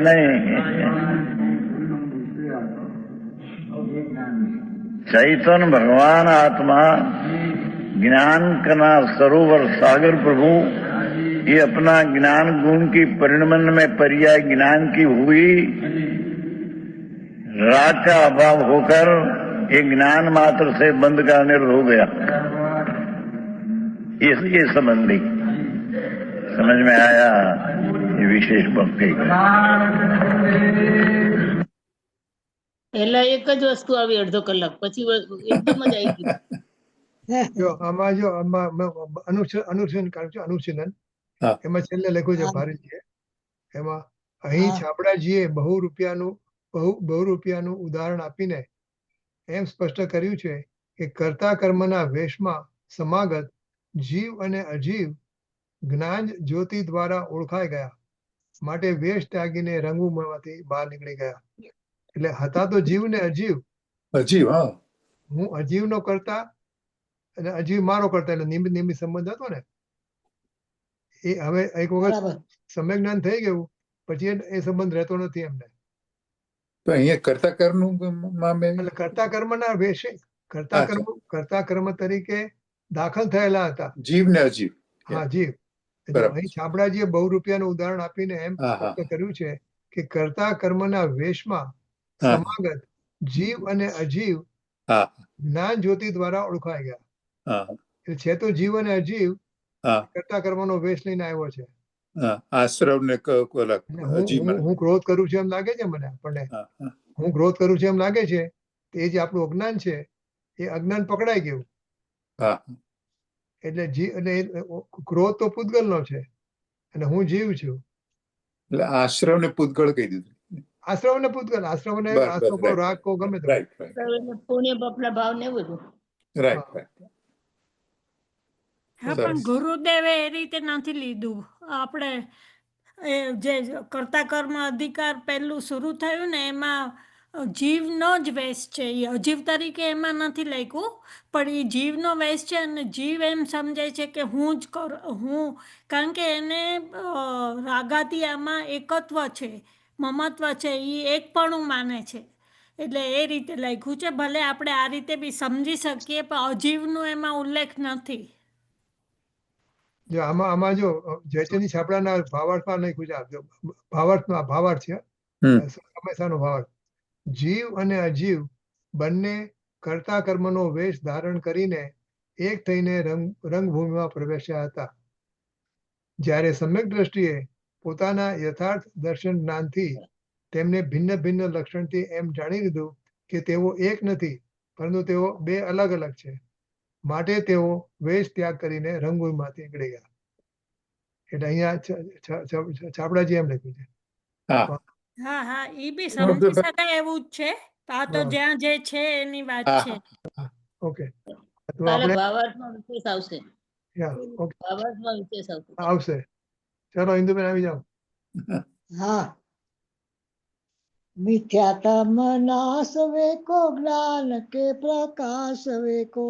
Speaker 7: चैतन्य भगवान आत्मा ज्ञान का सरोवर सागर प्रभु, ये अपना ज्ञान गुण की परिणमन में पर्याय ज्ञान की हुई। राग का अभाव होकर ये ज्ञान मात्र से बंध का निरोध हो गया। ये संबंधी समझ में आया? ये विशेष भक्ति
Speaker 3: પહેલા એક જ વસ્તુ આવી અડધો કલાક, પછી એકદમ જ આવી ગયું।
Speaker 1: જો આમાં અનુશીલન કરું છું, અનુશીલન
Speaker 2: હા.
Speaker 1: એમાં છેલ્લે લખ્યું છે
Speaker 4: હા.
Speaker 1: ભારતજીએ, એમાં અહીં
Speaker 4: હા.
Speaker 1: છાબડાજીએ બહુ રૂપિયાનું ઉદાહરણ આપીને એમ સ્પષ્ટ કર્યું છે કે કર્તા કર્મના વેશમાં સમાગત જીવ અને અજીવ જ્ઞાન જ્યોતિ દ્વારા ઓળખાઈ ગયા, માટે વેશ ત્યાગીને રંગભૂમિમાંથી બહાર નીકળી ગયા। એટલે હતા તો જીવ ને અજીવ,
Speaker 2: અજીબ। હા,
Speaker 1: હું અજીવનો કરતા અને અજીવ મારો કરતા, એટલે નિમિત્ત નિમિત્ત સંબંધ હતો ને એ હવે એક વખત
Speaker 4: બરાબર।
Speaker 1: સમ્યક જ્ઞાન થઈ ગયું પછી એ સંબંધ રહેતો નથી એમને।
Speaker 2: તો અહીંયા કરતા કરનું મેં
Speaker 1: એટલે કરતા કર્મના વેશે
Speaker 2: અચ્છા.
Speaker 1: કરતા કર્મ તરીકે દાખલ થયેલા હતા।
Speaker 2: જીવ ને અજીવ।
Speaker 1: હા, જીવ। જો
Speaker 2: બરાબર.
Speaker 1: અહીં છાબડાજીએ બહુ રૂપિયાનું ઉદાહરણ આપીને એમ
Speaker 2: હા, હા.
Speaker 1: સ્પષ્ટ કર્યું છે કે કરતા કર્મના વેશમાં
Speaker 2: હા.
Speaker 1: સમાગત જીવ અને અજીવ
Speaker 2: હા,
Speaker 1: જ્ઞાન જ્યોતિ દ્વારા ઓળખાઈ ગયા।
Speaker 2: હા,
Speaker 1: એટલે છે તો જીવ અને અજીવ,
Speaker 2: હા,
Speaker 1: કરતા કર્મનો વેશ લઈને આવ્યો છે।
Speaker 2: હા। આશ્રવ ને ઓલા
Speaker 1: અને
Speaker 2: અજીબ।
Speaker 1: હું ક્રોધ કરું છું એમ લાગે છે મને, આપણને
Speaker 2: હા, હા,
Speaker 1: હું ક્રોધ કરું છું એમ લાગે છે, તો એ જે આપણું અજ્ઞાન છે એ અજ્ઞાન પકડાઈ ગયું।
Speaker 2: હા,
Speaker 1: એટલે ક્રોધ તો પૂતગલનો છે અને હું જીવ છું।
Speaker 2: એટલે આશ્રવ ને પૂતગળ કહી દીધું।
Speaker 1: આશ્રવ ને પૂતગલ, આશ્રવને
Speaker 2: બસ,
Speaker 1: આશ્રવ
Speaker 2: બસ,
Speaker 1: કહો,
Speaker 2: right.
Speaker 1: રાગ કહો, ગમે તે
Speaker 2: રાઈટ, રાઈટ,
Speaker 3: પુણ્ય પાપના ભાવ ને બધું।
Speaker 2: Right, right.
Speaker 8: હા,
Speaker 2: સરસ.
Speaker 8: પણ ગુરુદેવે એ રીતે નથી લીધું। આપણે એ જે કર્તા કર્મ અધિકાર પહેલું શરૂ થયું ને એમાં જીવનો જ વેશ છે, એ અજીવ તરીકે એમાં નથી લખ્યું, પણ એ જીવનો વેશ છે અને જીવ એમ સમજે છે કે હું જ હું, કારણ કે એને રાગાથી આમાં એકત્વ છે, મમત્વ છે, એ એકપણું માને છે, એટલે એ રીતે લખ્યું છે। ભલે આપણે આ રીતે બી સમજી શકીએ પણ અજીવનો એમાં ઉલ્લેખ નથી।
Speaker 1: જો આમાં જો જયચંદી છાપડાના ભાવાર્થમાં લખ્યું છે, ભાવાર્થ છે,
Speaker 2: હમ.
Speaker 1: હંમેશાનો ભાવાર્થ। જીવ અને અજીવ બંને કર્તા કર્મનો વેશ ધારણ કરીને એક થઈને રંગભૂમિમાં પ્રવેશ્યા હતા. જ્યારે સમ્યક દ્રષ્ટિએ પોતાના યથાર્થ દર્શન જ્ઞાનથી તેમને ભિન્ન ભિન્ન લક્ષણથી એમ જાણી લીધું કે તેઓ એક નથી, પરંતુ તેઓ બે અલગ અલગ છે. માટે તેઓ વેશ ત્યાગ કરીને રંગભૂમિમાંથી નીકળી ગયા. એટલે અહીંયા છાપડાજી એમ લખ્યું છે.
Speaker 2: હા
Speaker 8: હા હા એ બી સમજી શકાય એવું જ છે. આ તો
Speaker 1: હા.
Speaker 8: જ્યાં જે છે એની વાત
Speaker 2: હા,
Speaker 8: છે.
Speaker 1: ઓકે, તો
Speaker 3: કાલે
Speaker 1: આપણે
Speaker 3: ભાવાર્થમાં વિશેષ આવશે.
Speaker 1: ઓકે
Speaker 3: ભાવાર્થમાં વિશેષ આવશે.
Speaker 1: આવશે. ચલો ઇન્દુબેન આવી જાઓ.
Speaker 4: हाँ मिथ्यातम नाश वेको ज्ञान के प्रकाश वेको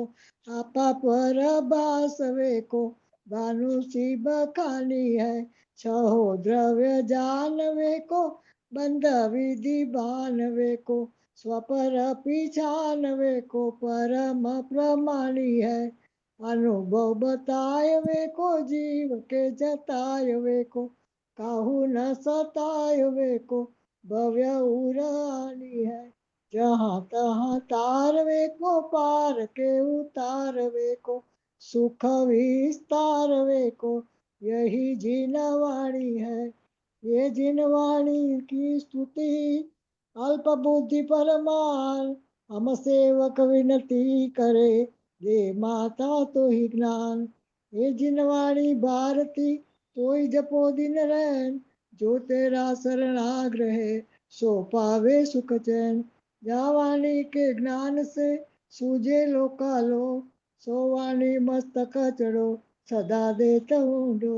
Speaker 4: आपा पर बास वेको भानुसी बखानी है छहो द्रव्य जान वेको बंध विधि भान वेको स्वपर पिछान वेको परम प्रमाणी है अनुभव बताय वेको जीव के जताय वेको काहू न सताय वेको भव्य उरानी है जहाँ तहाँ तारवे को पार के उतारवे को सुख विस्तारवे को यही जिनवाणी है। ये जिनवाणी की स्तुति अल्प बुद्धि परमार हम सेवक विनती करे दे माता तो ही ज्ञान। ये जिनवाणी भारती तो ही जपो दिन रैन जो तेरा शरणाग्रह सो पावे सुख चैन। जावाणी के ज्ञान से सूझे लोकालो सो वाणी मस्तक चढ़ो सदा देता हूँ डो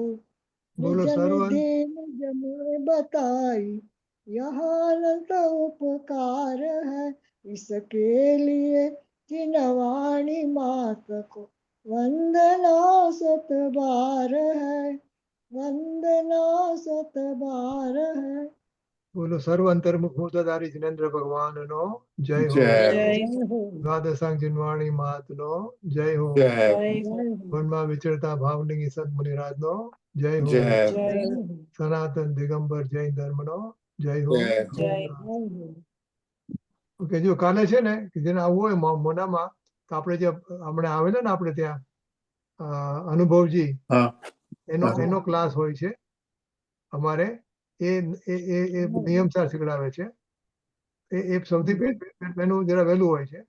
Speaker 1: બોલો
Speaker 4: निज
Speaker 1: સર્વ
Speaker 4: निधि निज में बताई यह अनंत उपकार है इसके लिए जिनवाणी मात को वंदना सत बार है वंदना सत बार है।
Speaker 1: બોલો સર્વ અંતર્મુખ મૂર્તધારી જિનેન્દ્ર ભગવાનનો જય હો.
Speaker 2: જય
Speaker 4: जय हो
Speaker 1: દ્વાદશાંગ જિનવાણી માતનો જય હો.
Speaker 2: જય
Speaker 4: जय हो
Speaker 1: મનમાં વિચરતા ભાવલિંગી સદમુનિરાજનો જય હો.
Speaker 2: જય
Speaker 4: जय हो
Speaker 1: સનાતન દિગંબર જૈન ધર્મનો જય હો.
Speaker 2: જય
Speaker 4: जय हो
Speaker 1: ઓકે, જો કાલે છે ને કે જેને આવવું હોય મોનામાં, તો આપણે જે હમણાં આવેલા ને આપણે ત્યાં અનુભવજી
Speaker 2: હા
Speaker 1: એનો
Speaker 2: હા.
Speaker 1: એનો ક્લાસ હોય છે અમારે. એ નિયમસાર શીખડાવે છે. એ સૌથી એનું જરા વહેલું હોય છે.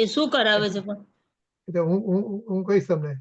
Speaker 3: એ શું કરાવે છે પણ?
Speaker 1: એટલે હું કહીશ તમને.